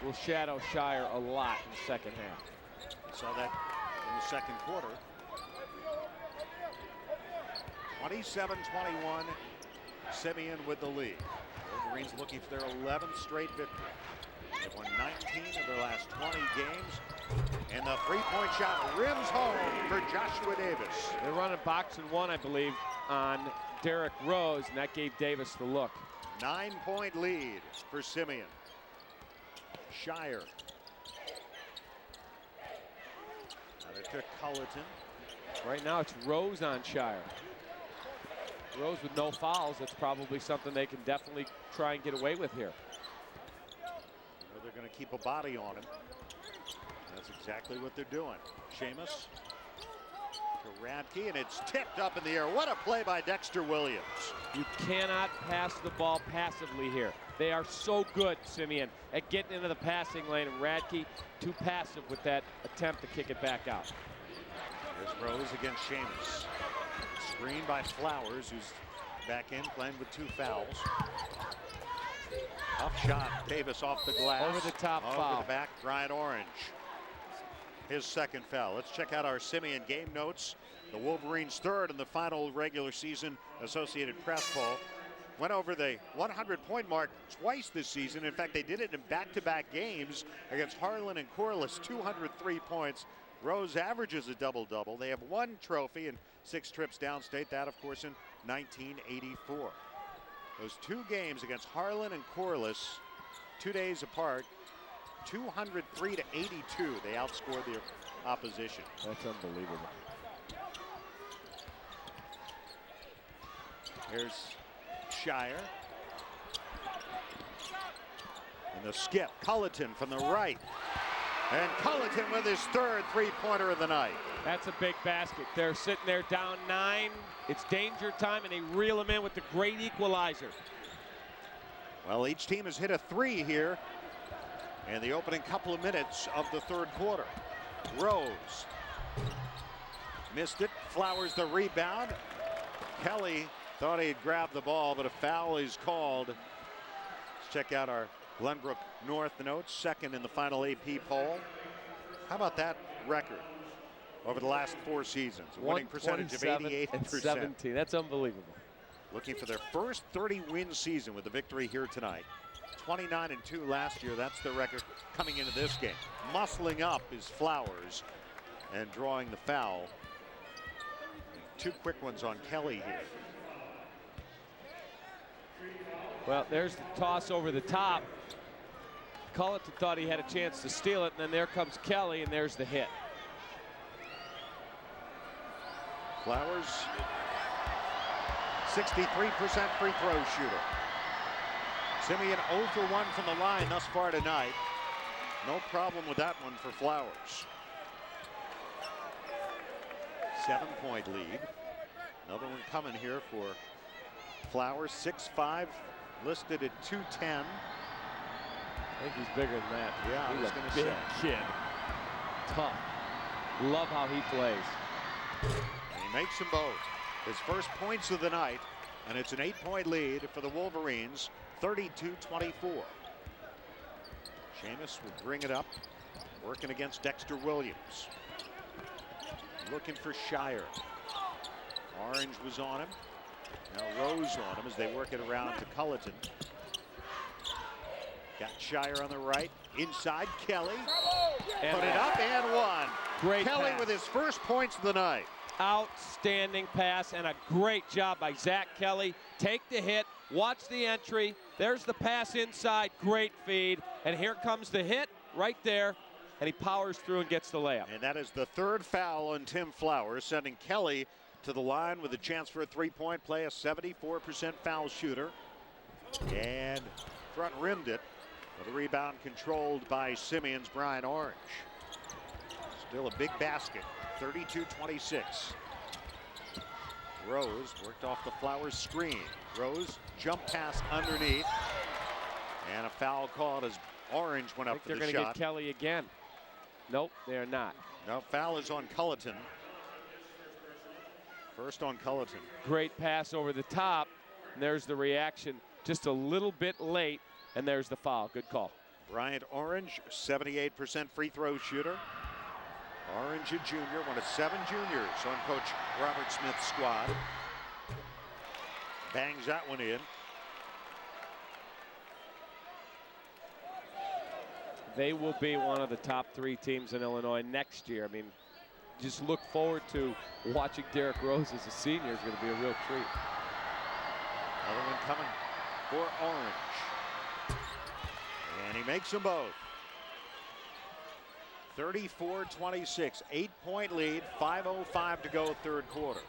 will shadow Shire a lot in the second half. We saw that in the second quarter. 27-21, Simeon with the lead. Wolverines looking for their 11th straight victory. They've won 19 of their last 20 games. And the three-point shot rims home for Joshua Davis. They're running box and one, I believe, on Derek Rose, and that gave Davis the look. 9-point lead for Simeon. Shire. Now to Culleton. Right now it's Rose on Shire. Rose with no fouls. That's probably something they can definitely try and get away with here. They're going to keep a body on him. That's exactly what they're doing. Seamus to Radke, and it's tipped up in the air. What a play by Dexter Williams. You cannot pass the ball passively here. They are so good, Simeon, at getting into the passing lane, and Radke too passive with that attempt to kick it back out. There's Rose against Seamus. Screened by Flowers, who's back in, playing with 2 fouls. Tough shot, Davis off the glass. Over the top over foul. the back, Brian Orange. His second foul. Let's check out our Simeon game notes. The Wolverines' third in the final regular season Associated Press poll. Went over the 100-point mark twice this season. In fact, they did it in back-to-back games against Harlan and Corliss, 203 points. Rose averages a double-double. They have 1 trophy and 6 trips downstate. That, of course, in 1984. Those 2 games against Harlan and Corliss, 2 days apart, 203 to 82. They outscored the opposition. That's unbelievable. Here's Shire. And the skip, Culleton from the right. And Culleton with his third three-pointer of the night. That's a big basket. They're sitting there down 9. It's danger time, and they reel him in with the great equalizer. Well, each team has hit a 3 here in the opening couple of minutes of the third quarter. Rose missed it. Flowers the rebound. Kelly thought he'd grab the ball, but a foul is called. Let's check out our Glenbrook North notes, second in the final AP poll. How about that record over the last 4 seasons? A winning percentage of 88%. 17. That's unbelievable. Looking for their first 30-win season with a victory here tonight. 29-2 last year. That's the record coming into this game. Muscling up is Flowers and drawing the foul. 2 quick ones on Kelly here. Well, there's the toss over the top. Culleton thought he had a chance to steal it, and then there comes Kelly, and there's the hit. Flowers, 63% free throw shooter. Simeon 0 for 1 from the line thus far tonight. No problem with that one for Flowers. 7-point lead. Another one coming here for Flowers, 6'5", listed at 210. I think he's bigger than that. Yeah, he's I was a going to big say. kid. Tough. Love how he plays. He makes them both. His first points of the night, and it's an 8-point lead for the Wolverines, 32-24. Seamus will bring it up, working against Dexter Williams. Looking for Shire. Orange was on him. Now Rose on him as they work it around to Culleton. Got Shire on the right. Inside, Kelly. Put it up and one. Great Kelly pass. with his first points of the night. Outstanding pass and a great job by Zach Kelly. Take the hit, watch the entry. There's the pass inside, great feed. And here comes the hit right there. And he powers through and gets the layup. And that is the third foul on Tim Flowers, sending Kelly to the line with a chance for a three-point play, a 74% foul shooter. And front rimmed it. With a rebound controlled by Simeon's Brian Orange. Still a big basket, 32-26. Rose worked off the Flowers screen. Rose jump pass underneath. And a foul called as Orange went up for the shot. They're going to get Kelly again. Nope, they're not. No, foul is on Culleton. First on Culleton. Great pass over the top. And there's the reaction just a little bit late. And there's the foul. Good call. Bryant Orange, 78% free throw shooter. Orange, a junior, one of 7 juniors on Coach Robert Smith's squad. Bangs that one in. They will be one of the top 3 teams in Illinois next year. I mean, just look forward to watching Derrick Rose as a senior. Is going to be a real treat. Another one coming for Orange. And he makes them both. 34-26, 8-point lead, 5:05 to go, third quarter.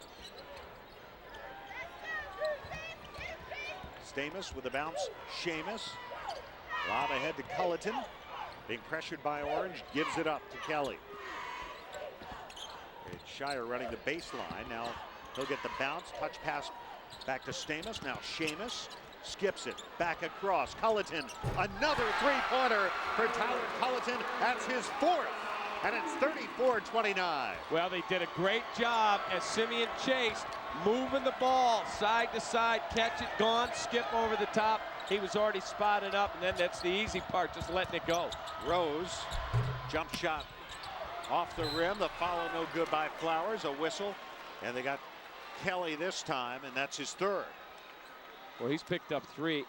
Stamos with the bounce. Seamus. Lob ahead to Culleton. Being pressured by Orange, gives it up to Kelly. It's Shire running the baseline. Now he'll get the bounce. Touch pass back to Stamos. Now Seamus. Skips it back across. Culleton, another three-pointer for Tyler Culleton. That's his 4th, and it's 34-29. Well, they did a great job as Simeon chased, moving the ball side to side, catch it, gone, skip over the top. He was already spotted up, and then that's the easy part, just letting it go. Rose, jump shot off the rim. The follow no good by Flowers. A whistle, and they got Kelly this time, and that's his 3rd. Well, he's picked up 3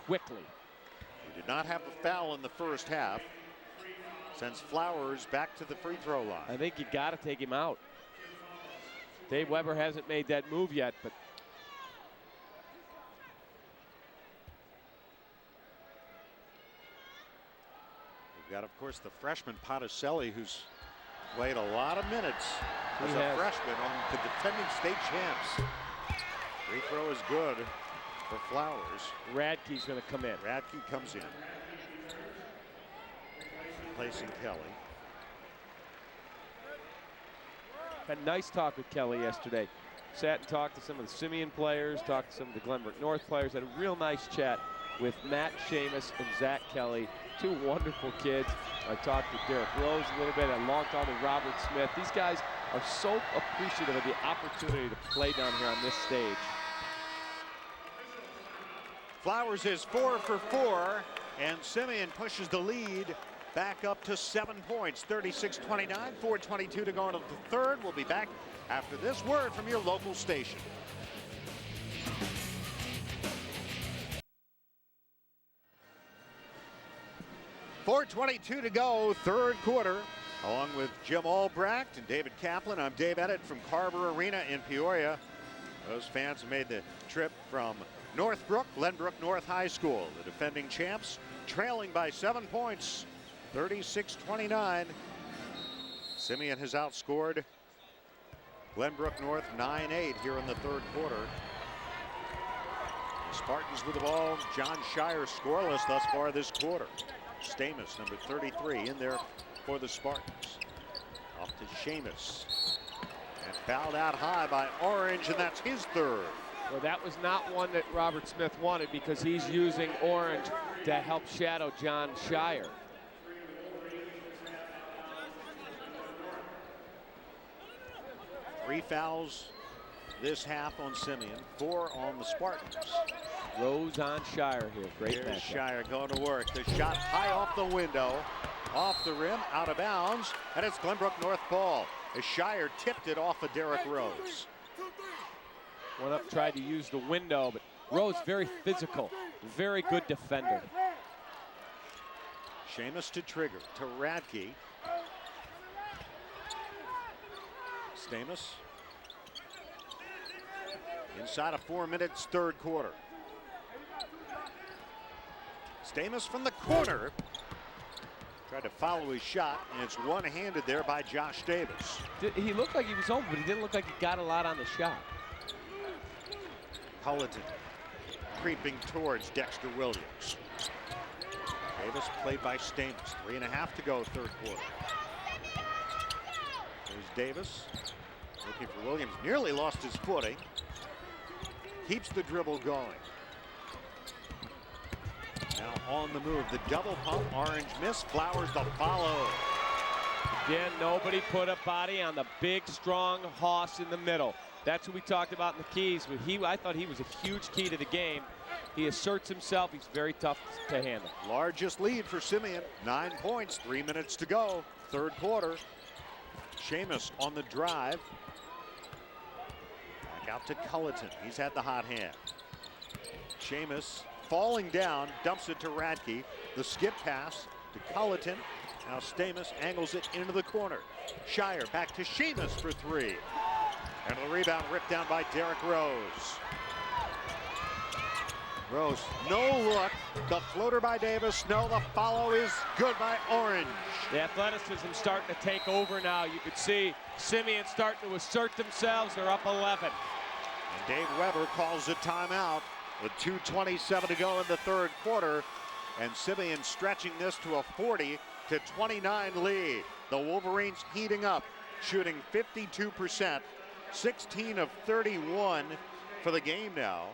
quickly. He did not have a foul in the first half. Sends Flowers back to the free throw line. I think you got to take him out. Dave Weber hasn't made that move yet, but we've got, of course, the freshman Ponticelli, who's played a lot of minutes as He a has. freshman on the defending state champs. Free throw is good for Flowers. Radke's going to come in. Radke comes in, replacing Kelly. Had a nice talk with Kelly yesterday. Sat and talked to some of the Simeon players, talked to some of the Glenbrook North players. Had a real nice chat with Matt Seamus and Zach Kelly, 2 wonderful kids. I talked with Derrick Rose a little bit, a long time with Robert Smith. These guys are so appreciative of the opportunity to play down here on this stage. Flowers is 4 for 4, and Simeon pushes the lead back up to 7 points, 36-29, 4:22 to go into the third. We'll be back after this word from your local station. .422 to go, third quarter. Along with Jim Albrecht and David Kaplan, I'm Dave Eddett from Carver Arena in Peoria. Those fans have made the trip from Northbrook, Glenbrook North High School. The defending champs trailing by 7 points, 36-29. Simeon has outscored Glenbrook North 9-8 here in the third quarter. The Spartans with the ball. John Shire scoreless thus far this quarter. Stamos, number 33, in there for the Spartans. Off to Seamus. And fouled out high by Orange, and that's his 3rd. Well, that was not one that Robert Smith wanted because he's using Orange to help shadow John Shire. 3 fouls this half on Simeon, 4 on the Spartans. Rose on Shire here. Great Here's matchup. Shire going to work. The shot high off the window, off the rim, out of bounds, and it's Glenbrook North ball as Shire tipped it off of Derek Rose. Went up, tried to use the window, but Rose very physical, very good defender. Seamus to Trigger, to Radke. Stamos. Inside of 4 minutes, third quarter. Stamos from the corner. Tried to follow his shot, and it's one-handed there by Josh Davis. He looked like he was open, but he didn't look like he got a lot on the shot. Culleton creeping towards Dexter Williams. Davis played by Stamos. 3.5 to go, third quarter. There's Davis looking for Williams. Nearly lost his footing. Keeps the dribble going. Now on the move, the double pump, Orange miss, Flowers the follow. Again, nobody put a body on the big, strong Hoss in the middle. That's what we talked about in the keys. I thought he was a huge key to the game. He asserts himself. He's very tough to handle. Largest lead for Simeon, 9 points, 3 minutes to go, third quarter. Seamus on the drive. Back out to Culleton. He's had the hot hand. Seamus falling down, dumps it to Radke. The skip pass to Culleton. Now Stamos angles it into the corner. Shire back to Seamus for 3. And the rebound ripped down by Derek Rose. Rose, no look. The floater by Davis. No, the follow is good by Orange. The athleticism starting to take over now. You could see Simeon starting to assert themselves. They're up 11. And Dave Weber calls a timeout with 2:27 to go in the third quarter. And Simeon stretching this to a 40-29 lead. The Wolverines heating up, shooting 52%, 16 of 31 for the game now.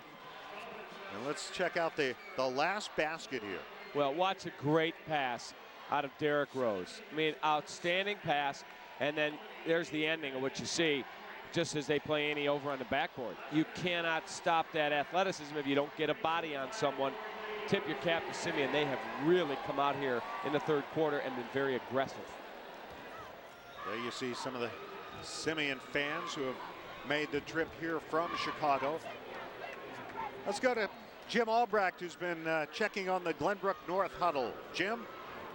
And let's check out the last basket here. Well, watch a great pass out of Derek Rose. I mean, outstanding pass. And then there's the ending of what you see just as they play Annie over on the backboard. You cannot stop that athleticism if you don't get a body on someone. Tip your cap to Simeon. They have really come out here in the third quarter and been very aggressive. There you see some of the Simeon fans who have made the trip here from Chicago. Let's go to Jim Albrecht, who's been checking on the Glenbrook North huddle. Jim?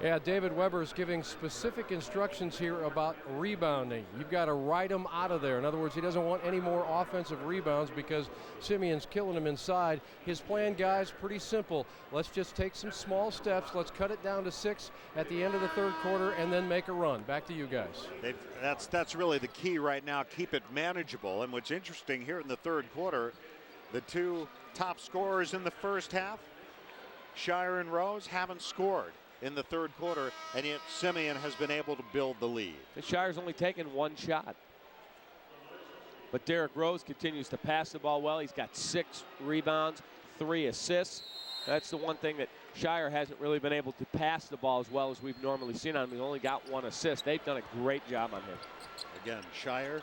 Yeah, David Weber's giving specific instructions here about rebounding. You've got to write him out of there. In other words, he doesn't want any more offensive rebounds because Simeon's killing him inside. His plan, guys, pretty simple. Let's just take some small steps. Let's cut it down to 6 at the end of the third quarter and then make a run. Back to you guys. That's really the key right now. Keep it manageable. And what's interesting here in the third quarter, the two top scorers in the first half, Shire and Rose, haven't scored in the third quarter, and yet Simeon has been able to build the lead. And Shire's only taken 1 shot. But Derek Rose continues to pass the ball well. He's got 6 rebounds, 3 assists. That's the one thing that Shire hasn't really been able to pass the ball as well as we've normally seen on him. He's only got 1 assist. They've done a great job on him. Again, Shire,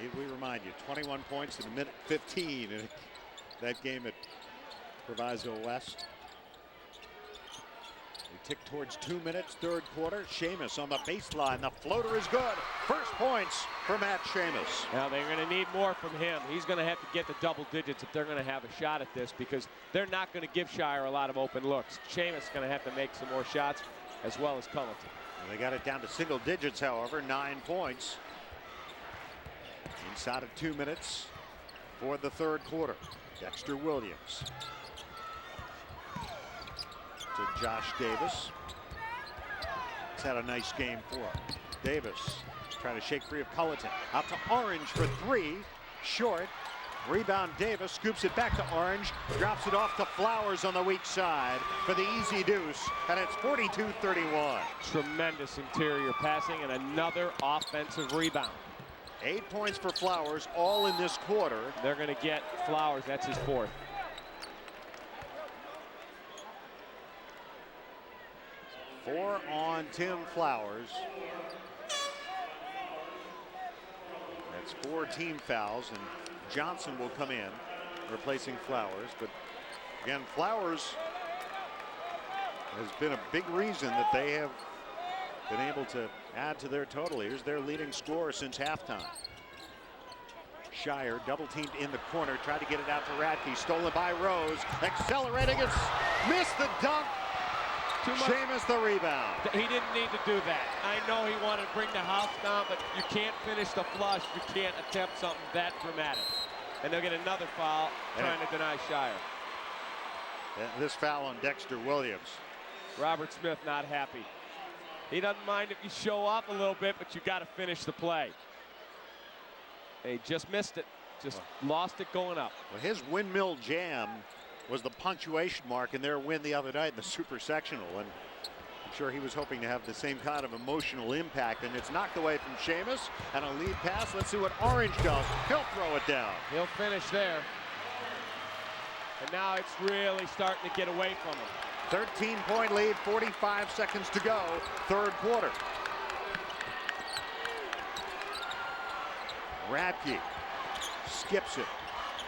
need we remind you, 21 points in a minute 15 in that game at Proviso West. We tick towards 2 minutes, third quarter. Seamus on the baseline. The floater is good. First points for Matt Seamus. Now they're going to need more from him. He's going to have to get the double digits if they're going to have a shot at this because they're not going to give Shire a lot of open looks. Seamus is going to have to make some more shots as well as Culleton. They got it down to single digits, however, 9 points. Inside of 2 minutes for the third quarter. Dexter Williams to Josh Davis. He's had a nice game for him. Davis trying to shake free of Culleton. Out to Orange for 3. Short. Rebound Davis. Scoops it back to Orange. Drops it off to Flowers on the weak side for the easy deuce. And it's 42-31. Tremendous interior passing and another offensive rebound. 8 points for Flowers, all in this quarter. They're going to get Flowers. That's his 4th. Four on Tim Flowers. That's 4 team fouls, and Johnson will come in, replacing Flowers. But again, Flowers has been a big reason that they have been able to add to their total. Here's their leading scorer since halftime. Shire double teamed in the corner, tried to get it out to Radke, stolen by Rose, accelerating, it's missed the dunk. Seamus the rebound. He didn't need to do that. I know he wanted to bring the house down, but you can't finish the flush. You can't attempt something that dramatic. And they'll get another foul trying to deny Shire. This foul on Dexter Williams. Robert Smith not happy. He doesn't mind if you show up a little bit, but you got to finish the play. He just missed it. Just lost it going up. Well, his windmill jam was the punctuation mark in their win the other night in the Super Sectional, and I'm sure he was hoping to have the same kind of emotional impact, and it's knocked away from Seamus, and a lead pass. Let's see what Orange does. He'll throw it down. He'll finish there. And now it's really starting to get away from him. 13-point lead, 45 seconds to go, third quarter. Radke skips it.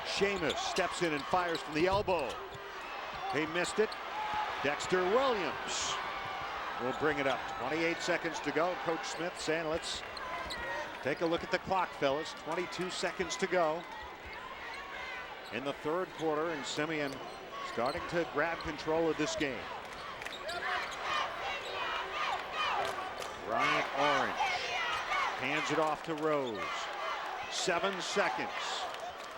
Seamus steps in and fires from the elbow. He missed it. Dexter Williams will bring it up. 28 seconds to go. Coach Smith saying, let's take a look at the clock, fellas. 22 seconds to go in the third quarter, and Simeon starting to grab control of this game. Bryant Orange hands it off to Rose. 7 seconds.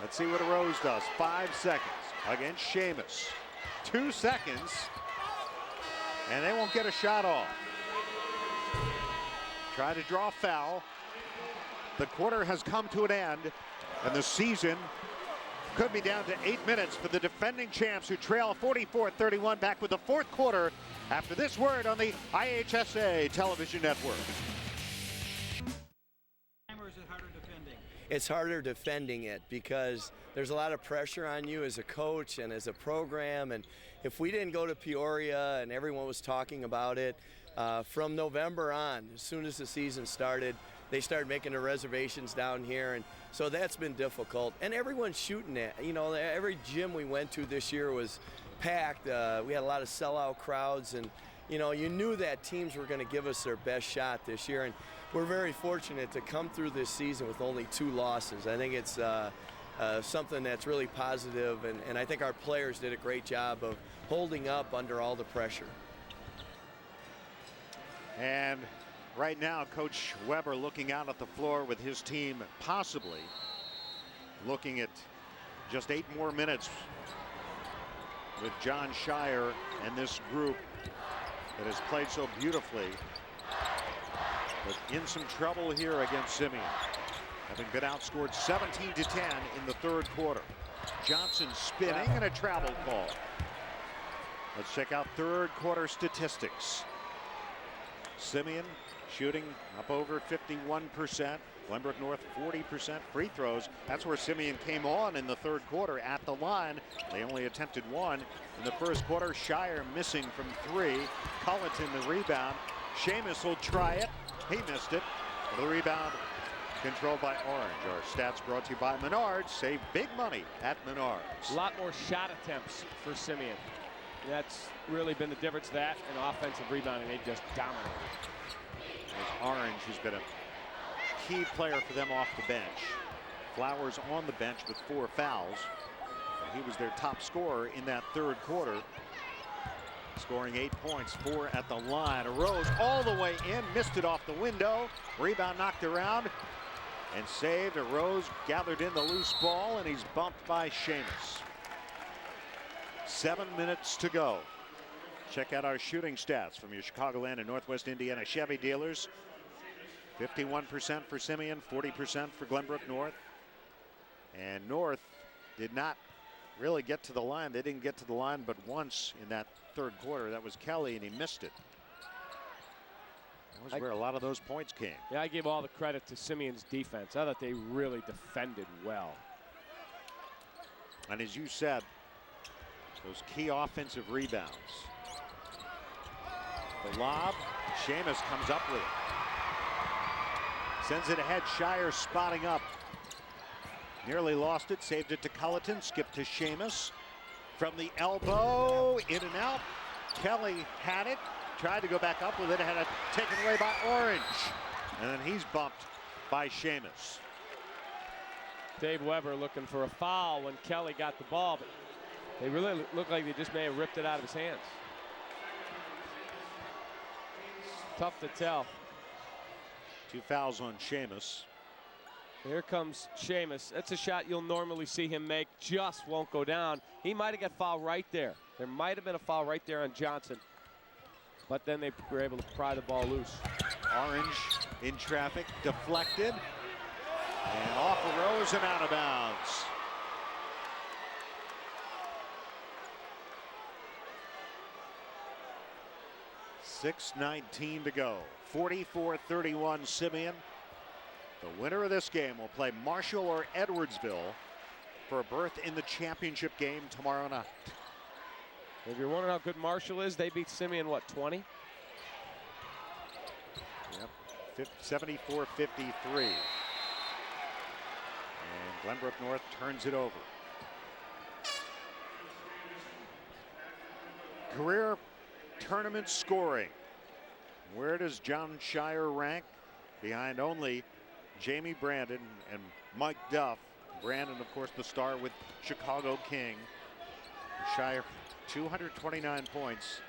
Let's see what Rose does. 5 seconds against Seamus. 2 seconds, and they won't get a shot off. Try to draw a foul. The quarter has come to an end, and the season could be down to 8 minutes for the defending champs, who trail 44-31 back with the fourth quarter after this word on the IHSA television network. It's harder defending it because there's a lot of pressure on you as a coach and as a program. And if we didn't go to Peoria and everyone was talking about it, from November on, as soon as the season started, they started making the reservations down here. And so that's been difficult. And everyone's shooting it. You know, every gym we went to this year was packed. We had a lot of sellout crowds. And, you know, you knew that teams were going to give us their best shot this year. And we're very fortunate to come through this season with only 2 losses. I think it's something that's really positive, and I think our players did a great job of holding up under all the pressure. And right now, Coach Weber looking out at the floor with his team, possibly looking at just 8 more minutes with John Shire and this group that has played so beautifully. But in some trouble here against Simeon, having been outscored 17-10 in the third quarter. Johnson spinning and a travel call. Let's check out third quarter statistics. Simeon shooting up over 51%. Glenbrook North 40% free throws. That's where Simeon came on in the third quarter at the line. They only attempted 1 in the first quarter. Shire missing from 3. Culleton the rebound. Seamus will try it. He missed it. The rebound controlled by Orange. Our stats brought to you by Menards. Save big money at Menards. A lot more shot attempts for Simeon. That's really been the difference, that and offensive rebounding. They just dominated. There's Orange, who's been a key player for them off the bench. Flowers on the bench with 4 fouls. He was their top scorer in that third quarter, scoring 8 points, 4 at the line. Rose all the way in, missed it off the window. Rebound knocked around and saved. Rose gathered in the loose ball, and he's bumped by Seamus. 7 minutes to go. Check out our shooting stats from your Chicagoland and Northwest Indiana Chevy dealers. 51% for Simeon, 40% for Glenbrook North. And North did not really get to the line. They didn't get to the line but once in that third quarter. That was Kelly, and he missed it. That was where a lot of those points came. Yeah, I give all the credit to Simeon's defense. I thought they really defended well. And as you said, those key offensive rebounds. The lob, Seamus comes up with it. Sends it ahead, Shire spotting up Nearly lost it, saved it to Culleton, skipped to Seamus. From the elbow, in and out. Kelly had it, tried to go back up with it, had it taken away by Orange. And then he's bumped by Seamus. Dave Weber looking for a foul when Kelly got the ball, but they really looked like they just may have ripped it out of his hands. Tough to tell. 2 fouls on Seamus. Here comes Seamus. That's a shot you'll normally see him make, just won't go down. He might have got fouled right there. There might have been a foul right there on Johnson, but then they were able to pry the ball loose. Orange in traffic, deflected, and off of Rose and out of bounds. .6:19 to go. 44-31 Simeon. The winner of this game will play Marshall or Edwardsville for a berth in the championship game tomorrow night. If you're wondering how good Marshall is, they beat Simeon, what, 20? Yep, 74-53. And Glenbrook North turns it over. Career tournament scoring. Where does John Shire rank? Behind only Jamie Brandon and Mike Duff. Brandon, of course, the star with Chicago King. Shire, 229 points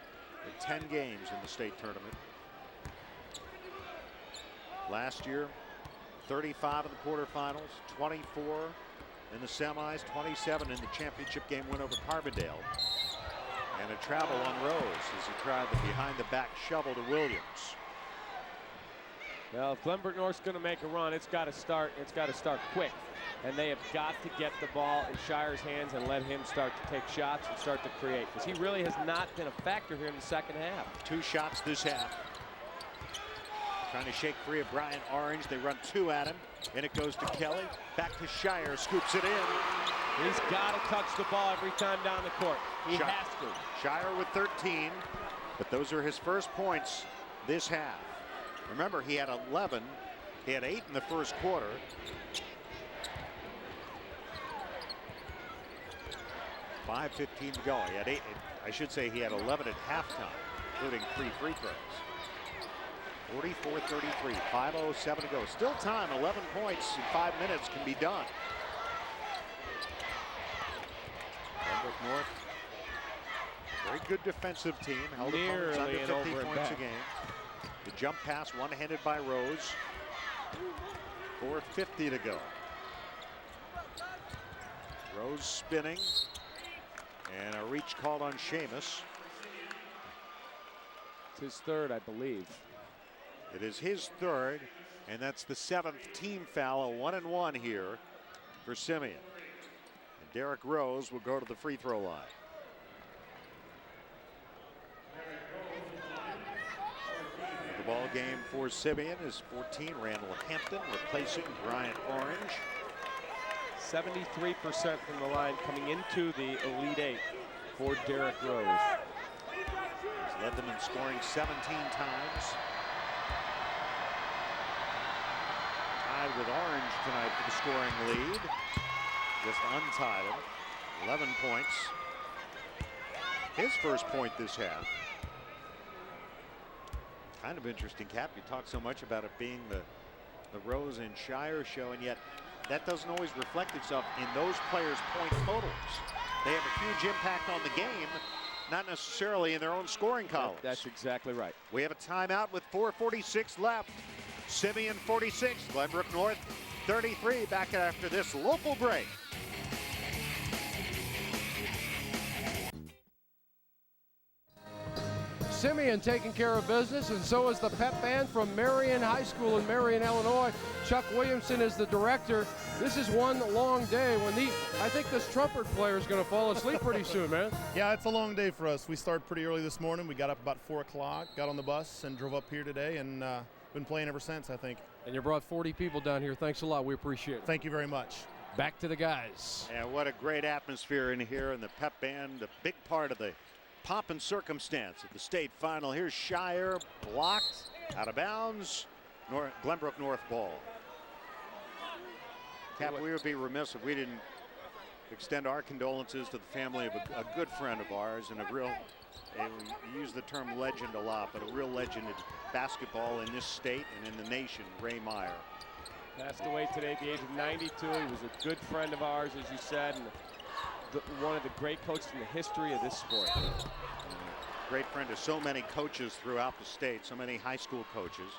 in 10 games in the state tournament. Last year, 35 in the quarterfinals, 24 in the semis, 27 in the championship game win over Carbondale. And a travel on Rose as he tried the behind the back shovel to Williams. Well, if Glenbrook North's going to make a run, it's got to start quick. And they have got to get the ball in Shire's hands and let him start to take shots and start to create, because he really has not been a factor here in the second half. 2 shots this half. Trying to shake free of Brian Orange. They run 2 at him, and it goes to Kelly. Back to Shire, scoops it in. He's got to touch the ball every time down the court. He has to. Shire with 13, but those are his first points this half. Remember, he had 11. He had 8 in the first quarter. .5:15 to go. He had 8. I should say he had 11 at halftime, including 3 free throws. 44-33. 5:07 to go. Still time. 11 points in 5 minutes can be done. Glenbrook North, very good defensive team. Held opponents under 50 points a game. The jump pass one-handed by Rose. 4:50 to go. Rose spinning. And a reach called on Seamus. It's his third, I believe. It is his third, and that's the 7th team foul, a 1-and-1 here for Simeon. And Derek Rose will go to the free throw line. The ball game for Simeon is 14. Randall Hampton replacing Bryant Orange. 73% from the line coming into the Elite 8 for Derek Rose. He's led them in scoring 17 times. Tied with Orange tonight for the scoring lead. Just untied him. 11 points. His first point this half. Kind of interesting, Cap. You talk so much about it being the Rose and Shire show, and yet that doesn't always reflect itself in those players' point totals. They have a huge impact on the game, not necessarily in their own scoring columns. That's exactly right. We have a timeout with 4:46 left. Simeon 46, Glenbrook North 33. Back after this local break. Simeon taking care of business, and so is the pep band from Marion High School in Marion, Illinois. Chuck Williamson is the director. This is one long day when I think this trumpet player is going to fall asleep pretty soon, man. Yeah, it's a long day for us. We started pretty early this morning. We got up about 4 o'clock, got on the bus, and drove up here today, and been playing ever since, I think. And you brought 40 people down here. Thanks a lot. We appreciate it. Thank you very much. Back to the guys. And what a great atmosphere in here, and the pep band, a big part of the pomp and circumstance at the state final. Here's Shire, blocked, out of bounds. Glenbrook North ball. Cap, we would be remiss if we didn't extend our condolences to the family of a good friend of ours and a real, and we use the term legend a lot, but a real legend in basketball in this state and in the nation, Ray Meyer. Passed away today at the age of 92. He was a good friend of ours, as you said, and one of the great coaches in the history of this sport. Great friend to so many coaches throughout the state, so many high school coaches.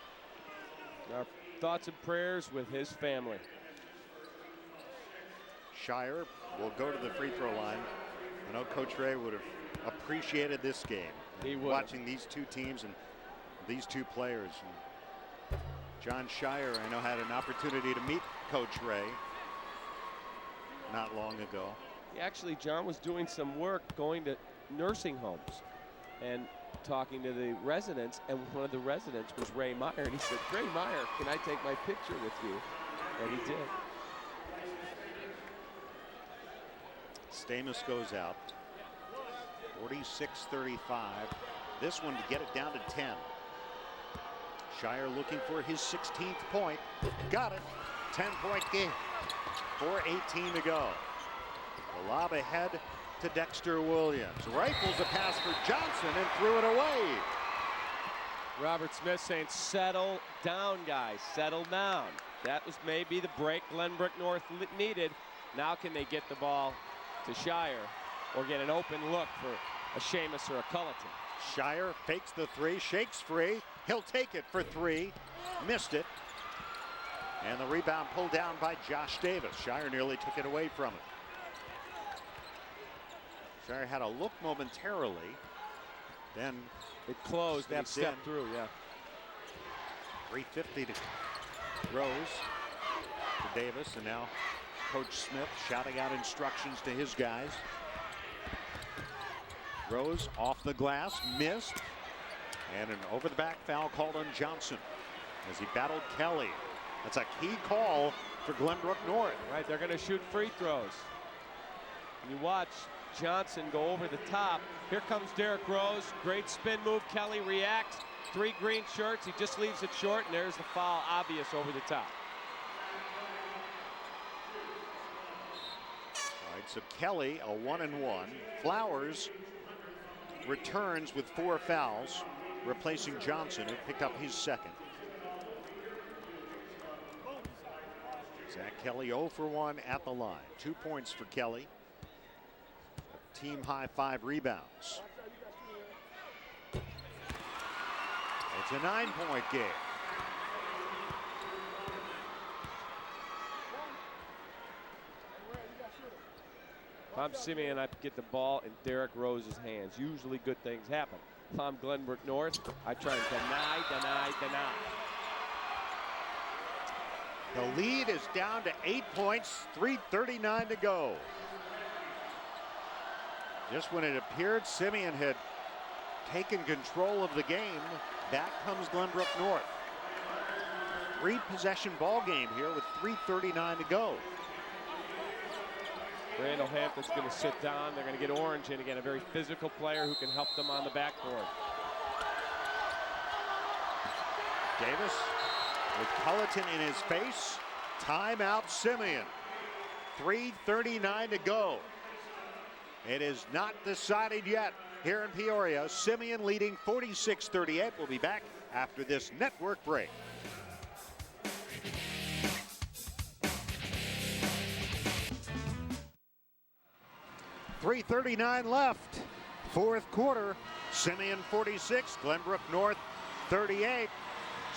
Our thoughts and prayers with his family. Shire will go to the free throw line. I know Coach Ray would have appreciated this game. He would. Watching these two teams and these two players. And John Shire, I know, had an opportunity to meet Coach Ray not long ago. Actually, John was doing some work going to nursing homes and talking to the residents, and one of the residents was Ray Meyer, and he said, Ray Meyer, can I take my picture with you? And he did. Stamos goes out. 46-35. This one to get it down to 10. Shire looking for his 16th point. Got it. 10-point game. 4:18 to go. The lob ahead to Dexter Williams. Rifles a pass for Johnson and threw it away. Robert Smith saying, settle down, guys. Settle down. That was maybe the break Glenbrook North needed. Now can they get the ball to Shire or get an open look for a Seamus or a Culleton? Shire fakes the three, shakes free. He'll take it for three. Missed it. And the rebound pulled down by Josh Davis. Shire nearly took it away from him. Shire had a look momentarily. Then it closed and he stepped through, yeah. 3:50 to Rose, to Davis, and now Coach Smith shouting out instructions to his guys. Rose off the glass, missed, and an over-the-back foul called on Johnson as he battled Kelly. That's a key call for Glenbrook North. Right, they're going to shoot free throws. You watch Johnson go over the top. Here comes Derrick Rose. Great spin move. Kelly reacts. 3 green shirts. He just leaves it short, and there's the foul, obvious over the top. All right, so Kelly, a 1-and-1. Flowers returns with 4 fouls, replacing Johnson, who picked up his second. Zach Kelly 0 for 1 at the line. 2 points for Kelly. Team high 5 rebounds. It's a 9-point game. If I'm Simeon, I get the ball in Derrick Rose's hands. Usually good things happen. If I'm Glenbrook North, I try and deny. The lead is down to 8 points, 3:39 to go. Just when it appeared Simeon had taken control of the game, back comes Glenbrook North. 3-possession ball game here with 3:39 to go. Randall Hampton's going to sit down. They're going to get Orange in again, a very physical player who can help them on the backboard. Davis with Culleton in his face. Timeout Simeon. 3:39 to go. It is not decided yet here in Peoria. Simeon leading 46-38. We'll be back after this network break. .339 left. 4th quarter. Simeon 46, Glenbrook North 38.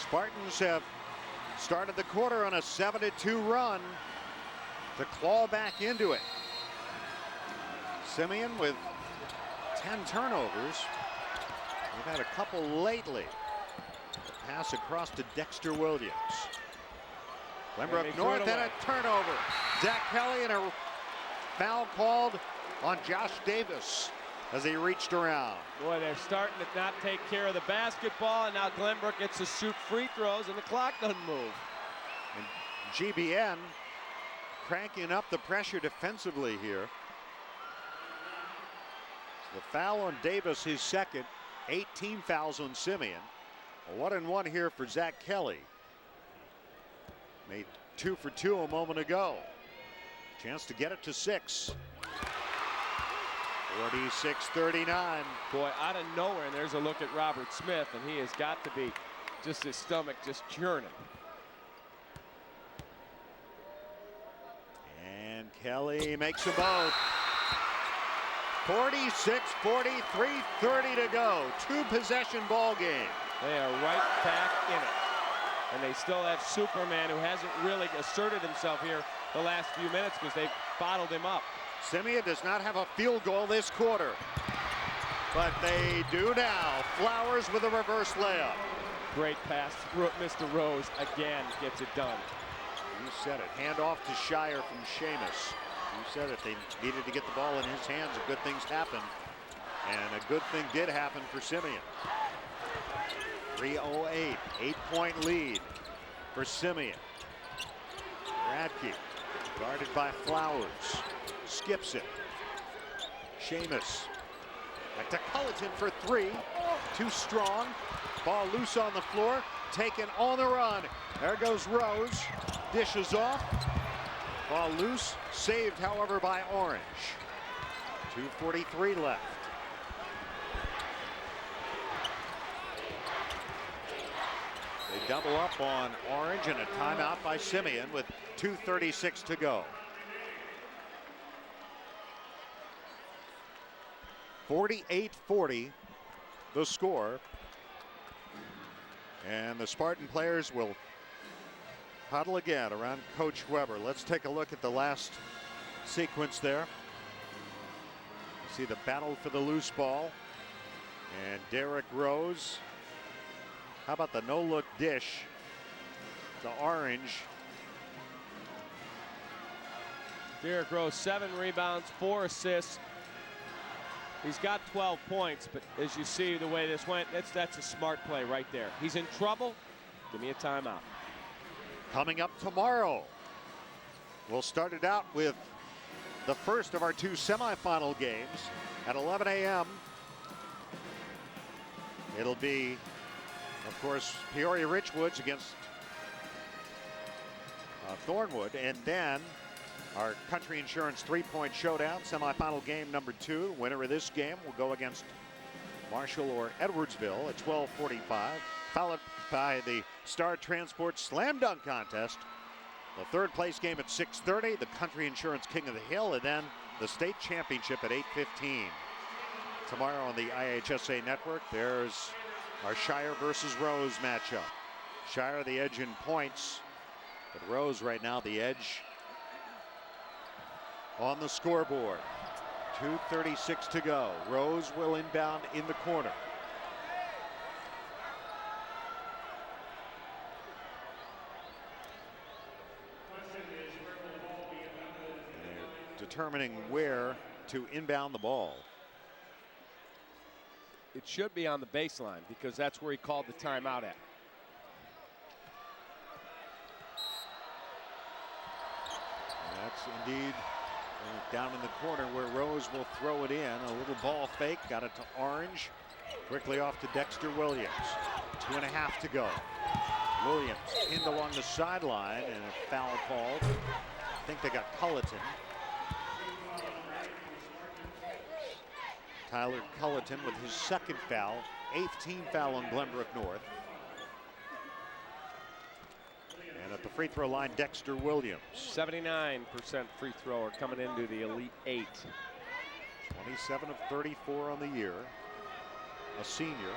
Spartans have started the quarter on a 7-2 run to claw back into it. Simeon with 10 turnovers. We've had a couple lately. Pass across to Dexter Williams. Glenbrook North and a turnover. Zach Kelly and a foul called on Josh Davis as he reached around. Boy, they're starting to not take care of the basketball, and now Glenbrook gets to shoot free throws, and the clock doesn't move. And GBN cranking up the pressure defensively here. The foul on Davis, his second. 18 fouls on Simeon. A 1-and-1 here for Zach Kelly. Made 2 for 2 a moment ago. Chance to get it to 6. 46-39. Boy, out of nowhere, and there's a look at Robert Smith, and he has got to be just his stomach just churning. And Kelly makes them both. 46-40, 3:30 to go. 2-possession ball game. They are right back in it. And they still have Superman, who hasn't really asserted himself here the last few minutes because they've bottled him up. Simeon does not have a field goal this quarter, but they do now. Flowers with a reverse layup. Great pass. Mr. Rose again gets it done. You said it. Hand off to Shire from Seamus. You said it. They needed to get the ball in his hands, and good things happened. And a good thing did happen for Simeon. 3:08, 8-point lead for Simeon. Radke guarded by Flowers. Skips it. Seamus. Back to Culleton for 3. Too strong. Ball loose on the floor. Taken on the run. There goes Rose. Dishes off. Ball loose. Saved, however, by Orange. 2:43 left. They double up on Orange, and a timeout by Simeon with 2:36 to go. 48-40 the score. And the Spartan players will huddle again around Coach Weber. Let's take a look at the last sequence there. You see the battle for the loose ball. And Derrick Rose. How about the no-look dish to Orange? Derrick Rose, 7 rebounds, 4 assists. He's got 12 points, but as you see the way this went, that's a smart play right there. He's in trouble. Give me a timeout. Coming up tomorrow, we'll start it out with the first of our 2 semifinal games at 11 a.m. It'll be, of course, Peoria Richwoods against Thornwood, and then our Country Insurance 3-point showdown, semifinal game number 2. Winner of this game will go against Marshall or Edwardsville at 12:45, followed by the Star Transport Slam Dunk Contest. The 3rd place game at 6:30, the Country Insurance King of the Hill, and then the state championship at 8:15. Tomorrow on the IHSA network, there's our Shire versus Rose matchup. Shire the edge in points, but Rose right now the edge on the scoreboard. 2:36 to go. Rose will inbound in the corner. Determining where to inbound the ball. It should be on the baseline because that's where he called the timeout at. And that's indeed down in the corner where Rose will throw it in. A little ball fake, got it to Orange. Quickly off to Dexter Williams. 2.5 to go. Williams pinned along the sideline and a foul called. I think they got Culleton. Tyler Culleton with his 2nd foul, 8th team foul on Glenbrook North. And at the free throw line, Dexter Williams. 79% free thrower coming into the Elite 8. 27 of 34 on the year. A senior.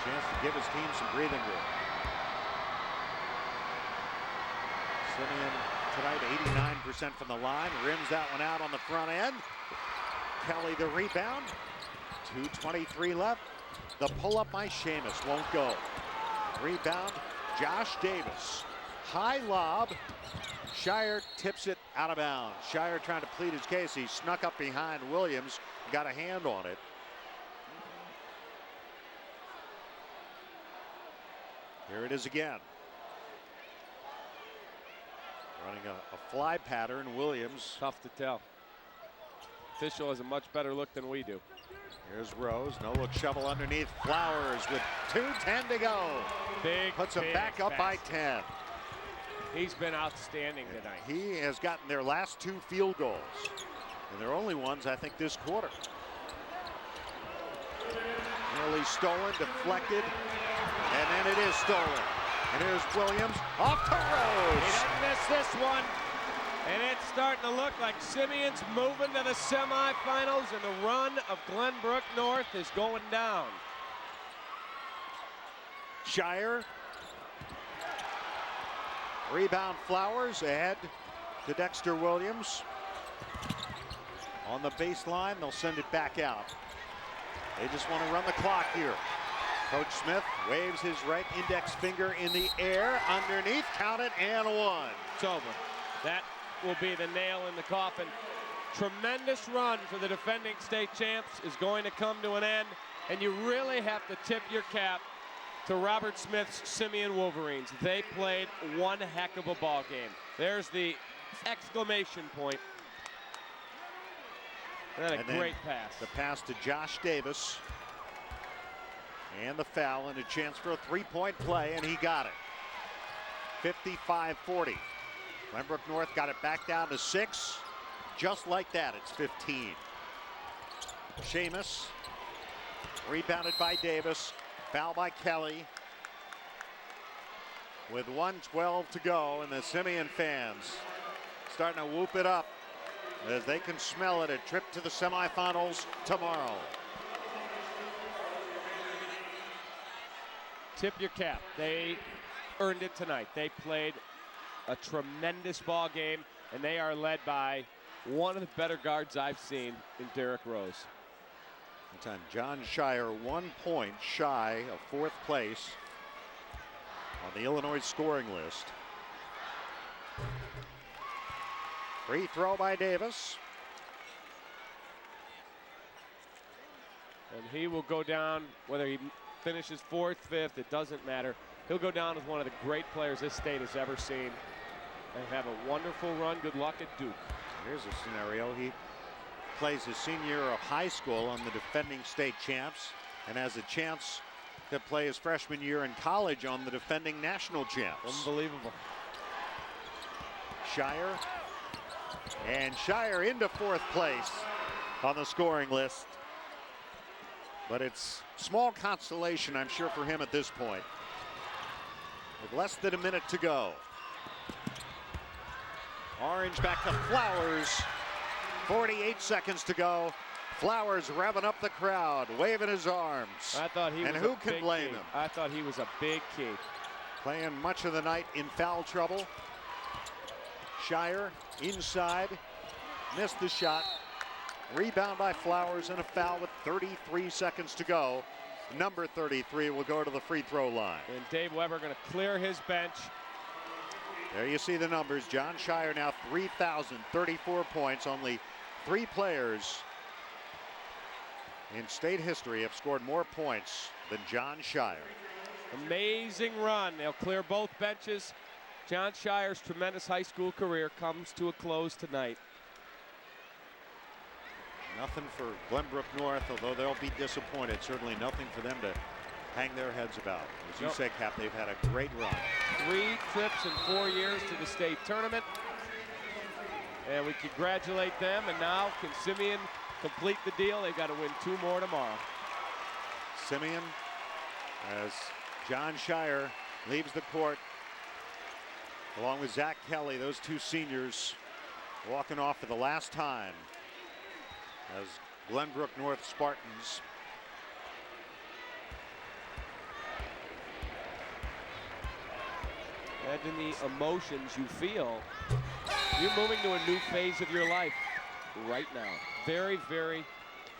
Chance to give his team some breathing room. Simeon tonight 89% from the line. Rims that one out on the front end. Kelly the rebound. 2:23 left. The pull-up by Seamus won't go. Rebound, Josh Davis. High lob. Shire tips it out of bounds. Shire trying to plead his case. He snuck up behind Williams, got a hand on it. Here it is again. Running a fly pattern, Williams. Tough to tell. Official has a much better look than we do. Here's Rose, no look shovel underneath. Flowers with 2:10 to go. Big, puts him back up by 10. He's been outstanding tonight. He has gotten their last 2 field goals, and their only ones, I think, this quarter. Nearly stolen, deflected, and then it is stolen. And here's Williams off to Rose. He doesn't miss this one. And it's starting to look like Simeon's moving to the semifinals, and the run of Glenbrook North is going down. Shire. Rebound Flowers ahead to Dexter Williams. On the baseline, they'll send it back out. They just want to run the clock here. Coach Smith waves his right index finger in the air. Underneath, count it, and 1. It's over. That will be the nail in the coffin. Tremendous run for the defending state champs is going to come to an end, and you really have to tip your cap to Robert Smith's Simeon Wolverines. They played one heck of a ball game. There's the exclamation point. And a great pass. The pass to Josh Davis. And the foul, and a chance for a 3-point play, and he got it. 55-40. Glenbrook North got it back down to 6. Just like that, it's 15. Seamus, rebounded by Davis. Foul by Kelly. With 1:12 to go, and the Simeon fans starting to whoop it up as they can smell it. A trip to the semifinals tomorrow. Tip your cap. They earned it tonight. They played a tremendous ball game, and they are led by one of the better guards I've seen in Derek Rose. Time John Shire 1 point shy of 4th place on the Illinois scoring list. Free throw by Davis. And he will go down, whether he finishes 4th, 5th, it doesn't matter. He'll go down as one of the great players this state has ever seen and have a wonderful run. Good luck at Duke. Here's a scenario. He plays his senior year of high school on the defending state champs and has a chance to play his freshman year in college on the defending national champs. Unbelievable. Shire. And Shire into 4th place on the scoring list. But it's small consolation, I'm sure, for him at this point. With less than a minute to go. Orange back to Flowers. 48 seconds to go. Flowers revving up the crowd, waving his arms. I thought he was and who can blame him? I thought he was a big key. Playing much of the night in foul trouble. Shire inside, missed the shot. Rebound by Flowers and a foul with 33 seconds to go. Number 33 will go to the free throw line. And Dave Weber going to clear his bench. There you see the numbers. John Shire now 3,034 points. Only 3 players in state history have scored more points than John Shire. Amazing run. They'll clear both benches. John Shire's tremendous high school career comes to a close tonight. Nothing for Glenbrook North, although they'll be disappointed. Certainly nothing for them to hang their heads about. As you say, Cap, they've had a great run. 3 trips in 4 years to the state tournament. And we congratulate them. And now can Simeon complete the deal? They've got to win 2 more tomorrow. Simeon, as John Shire leaves the court, along with Zach Kelly, those 2 seniors walking off for the last time as Glenbrook North Spartans imagine the emotions you feel. You're moving to a new phase of your life right now. Very, very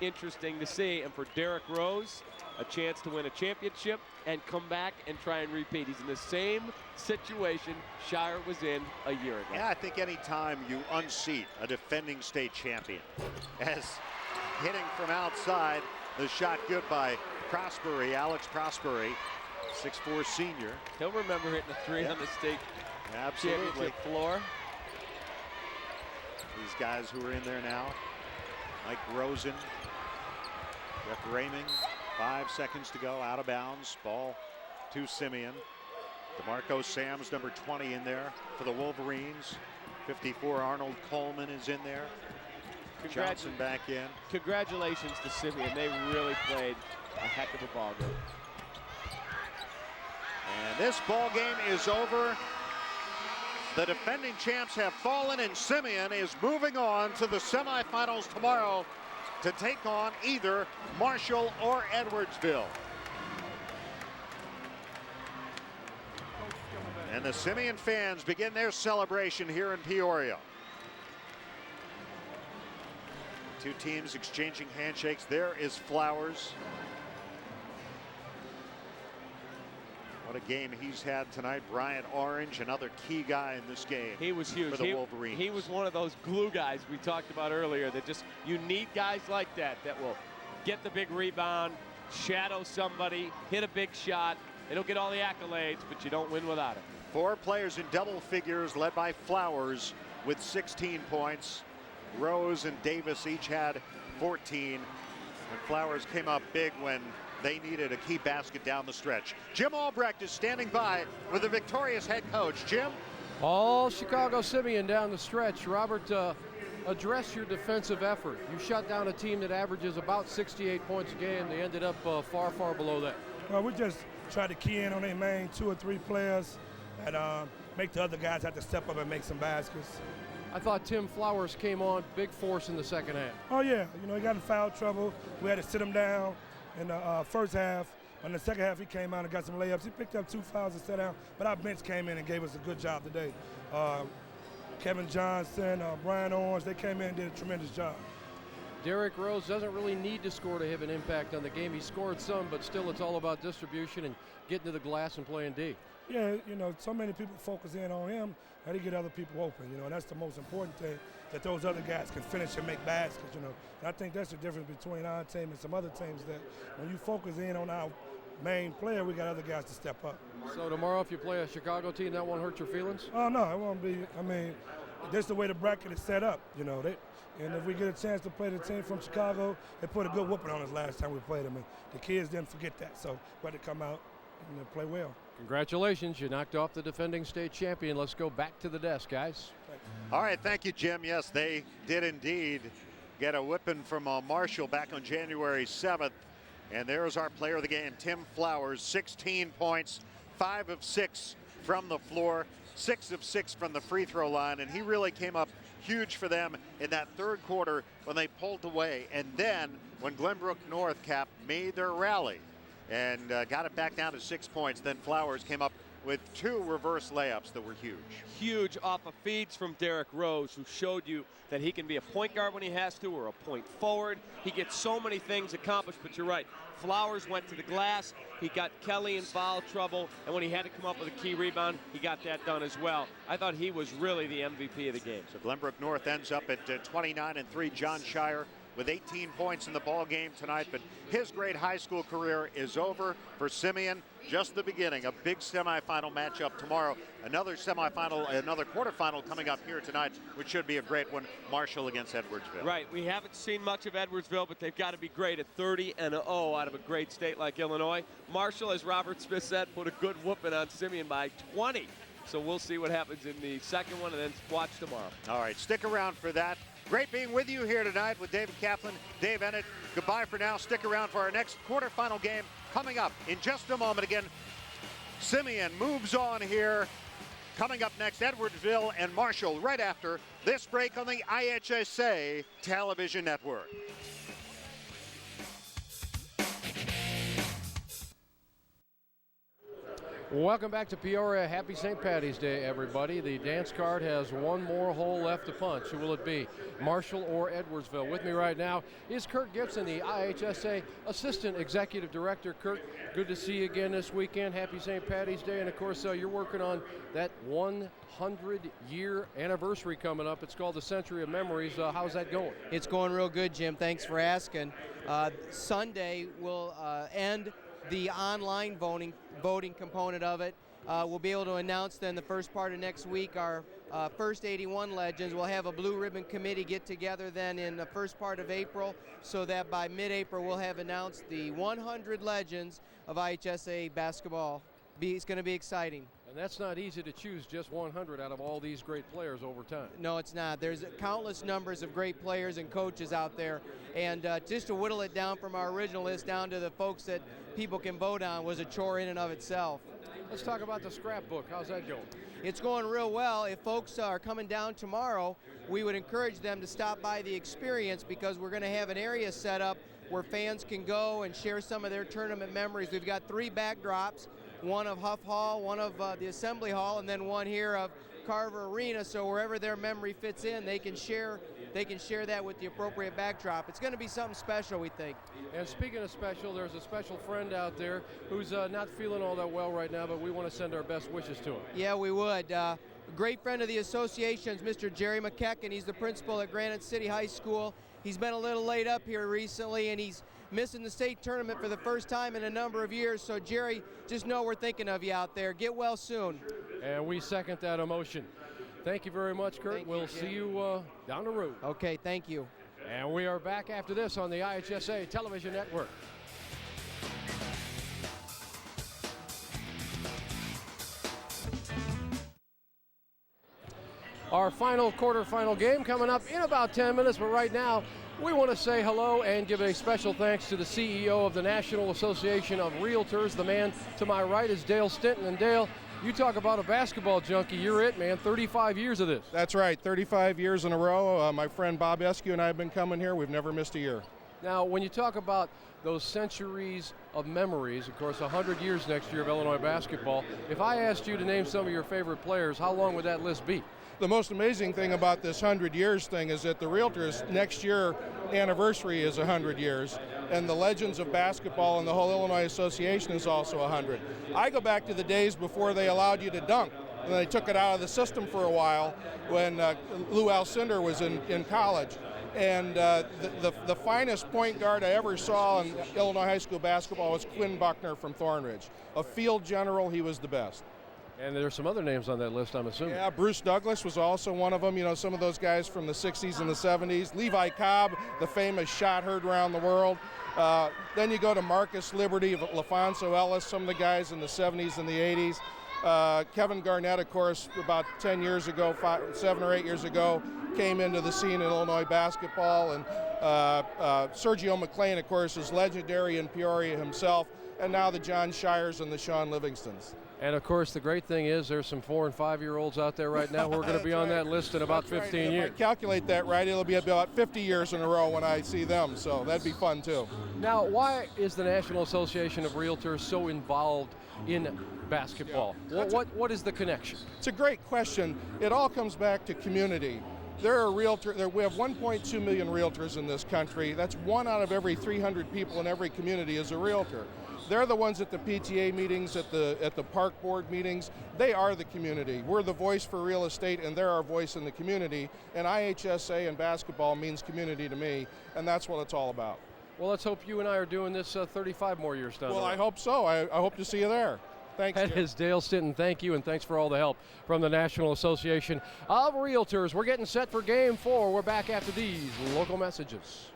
interesting to see. And for Derek Rose, a chance to win a championship and come back and try and repeat. He's in the same situation Shire was in a year ago. Yeah, I think any time you unseat a defending state champion, as hitting from outside, the shot good by Prospery, Alex Prospery, 6'4" senior. He'll remember hitting a 3 on the state championship floor. These guys who are in there now, Mike Rosen, Jeff Raming, 5 seconds to go, out of bounds, ball to Simeon. DeMarco Sam's number 20 in there for the Wolverines. 54 Arnold Coleman is in there. Johnson back in. Congratulations to Simeon. They really played a heck of a ball game. And this ball game is over. The defending champs have fallen, and Simeon is moving on to the semifinals tomorrow to take on either Marshall or Edwardsville. And the Simeon fans begin their celebration here in Peoria. Two teams exchanging handshakes. There is Flowers. What a game he's had tonight. Bryant Orange, another key guy in this game. He was huge for the Wolverines. He was one of those glue guys we talked about earlier that just, you need guys like that will get the big rebound, shadow somebody, hit a big shot. They don't get all the accolades, but you don't win without it. 4 players in double figures, led by Flowers with 16 points. Rose and Davis each had 14. And Flowers came up big when they needed a key basket down the stretch. Jim Albrecht is standing by with the victorious head coach. Jim? All Chicago Simeon down the stretch. Robert, address your defensive effort. You shut down a team that averages about 68 points a game. They ended up far, far below that. Well, we just tried to key in on their main 2 or 3 players and make the other guys have to step up and make some baskets. I thought Tim Flowers came on big force in the second half. Oh, yeah. You know, he got in foul trouble. We had to sit him down in the first half. In the second half, he came out and got some layups. He picked up 2 fouls and sat down, but our bench came in and gave us a good job today. Kevin Johnson, Brian Orange, they came in and did a tremendous job. Derrick Rose doesn't really need to score to have an impact on the game. He scored some, but still it's all about distribution and getting to the glass and playing D. Yeah, you know, so many people focus in on him, how to get other people open, you know, and that's the most important thing, that those other guys can finish and make baskets, you know. And I think that's the difference between our team and some other teams, that when you focus in on our main player, we got other guys to step up. So tomorrow, if you play a Chicago team, that won't hurt your feelings? Oh, no, it won't be. I mean, this is the way the bracket is set up, you know. And if we get a chance to play the team from Chicago, they put a good whooping on us last time we played them, and the kids didn't forget that. So we had to come out and play well. Congratulations, you knocked off the defending state champion. Let's go back to the desk, guys. All right, thank you, Jim. Yes, they did indeed get a whipping from Marshall back on January 7th. And there's our player of the game, Tim Flowers, 16 points, 5 of 6 from the floor, 6 of 6 from the free throw line. And he really came up huge for them in that third quarter when they pulled away. And then when Glenbrook North Cap made their rally and got it back down to 6 points, then Flowers came up with 2 reverse layups that were huge. Huge off of feeds from Derrick Rose, who showed you that he can be a point guard when he has to, or a point forward. He gets so many things accomplished, but you're right. Flowers went to the glass. He got Kelly in foul trouble, and when he had to come up with a key rebound, he got that done as well. I thought he was really the MVP of the game. So Glenbrook North ends up at 29-3. John Shire with 18 points in the ball game tonight, but his great high school career is over for Simeon. Just the beginning. A big semifinal matchup tomorrow. Another semifinal, another quarterfinal coming up here tonight, which should be a great one. Marshall against Edwardsville. Right. We haven't seen much of Edwardsville, but they've got to be great at 30-0 out of a great state like Illinois. Marshall, as Robert Smith said, put a good whooping on Simeon by 20. So we'll see what happens in the second one, and then watch tomorrow. All right, stick around for that. Great being with you here tonight with David Kaplan, Dave Ennett. Goodbye for now. Stick around for our next quarterfinal game coming up in just a moment. Again, Simeon moves on here. Coming up next, Edwardsville and Marshall right after this break on the IHSA television network. Welcome back to Peoria. Happy St. Patty's Day, everybody. The dance card has one more hole left to punch. Who will it be, Marshall or Edwardsville? With me right now is Kurt Gibson, the IHSA Assistant Executive Director. Kurt, good to see you again this weekend. Happy St. Patty's Day. And, of course, you're working on that 100-year anniversary coming up. It's called the Century of Memories. How's that going? It's going real good, Jim. Thanks for asking. Sunday will end the online voting component of it. We'll be able to announce then the first part of next week our first 81 legends. We'll have a blue ribbon committee get together then in the first part of April, so that by mid-April we'll have announced the 100 legends of IHSA basketball. it's going to be exciting. And that's not easy to choose just 100 out of all these great players over time. No, it's not. There's countless numbers of great players and coaches out there, and just to whittle it down from our original list down to the folks that people can vote on was a chore in and of itself. Let's talk about the scrapbook. How's that going? It's going real well. If folks are coming down tomorrow, we would encourage them to stop by the experience, because we're going to have an area set up where fans can go and share some of their tournament memories. We've got 3 backdrops, one of Huff Hall, one of the Assembly Hall, and then one here of Carver Arena. So wherever their memory fits in, they can share that with the appropriate backdrop. It's going to be something special, we think. And speaking of special, there's a special friend out there who's not feeling all that well right now, but we want to send our best wishes to him. Yeah, we would. A great friend of the association's Mr. Jerry McKecken. He's the principal at Granite City High School. He's been a little laid up here recently, and he's missing the state tournament for the first time in a number of years. So, Jerry, just know we're thinking of you out there. Get well soon. And we second that emotion. Thank you very much, Kurt. We'll see you down the road. Okay, thank you. And we are back after this on the IHSA Television Network. Our final quarterfinal game coming up in about 10 minutes, but right now we want to say hello and give a special thanks to the CEO of the National Association of Realtors. The man to my right is Dale Stinton. And Dale, you talk about a basketball junkie, you're it, man. 35 years of this. That's right, 35 years in a row. My friend Bob Eskew and I have been coming here. We've never missed a year. Now, when you talk about those centuries of memories, of course, 100 years next year of Illinois basketball, if I asked you to name some of your favorite players, how long would that list be? The most amazing thing about this 100 years thing is that the Realtors next year anniversary is 100 years, and the legends of basketball and the whole Illinois Association is also 100. I go back to the days before they allowed you to dunk, and they took it out of the system for a while when Lou Alcindor was in college. And the finest point guard I ever saw in Illinois high school basketball was Quinn Buckner from Thornridge. A field general, he was the best. And there's some other names on that list, I'm assuming. Yeah, Bruce Douglas was also one of them. You know, some of those guys from the 60s and the 70s. Levi Cobb, the famous shot heard around the world. Then you go to Marcus Liberty, LaFonso Ellis, some of the guys in the 70s and the 80s. Kevin Garnett, of course, about 10 years ago, 7 or 8 years ago, came into the scene in Illinois basketball. And Sergio McLean, of course, is legendary in Peoria himself. And now the John Shires and the Sean Livingstons. And, of course, the great thing is there's some 4- and 5-year-olds out there right now who are going to be on that list in about 15 years. If I calculate that right, it'll be about 50 years in a row when I see them, so that'd be fun, too. Now, why is the National Association of Realtors so involved in basketball? Yeah. What is the connection? It's a great question. It all comes back to community. We have 1.2 million realtors in this country. That's 1 out of every 300 people in every community is a realtor. They're the ones at the PTA meetings, at the park board meetings. They are the community. We're the voice for real estate, and they're our voice in the community. And IHSA and basketball means community to me, and that's what it's all about. Well, let's hope you and I are doing this 35 more years down the road. Well, I hope so. I hope to see you there. Thanks, That is Dale Stinton. Thank you, and thanks for all the help from the National Association of Realtors. We're getting set for Game 4. We're back after these local messages.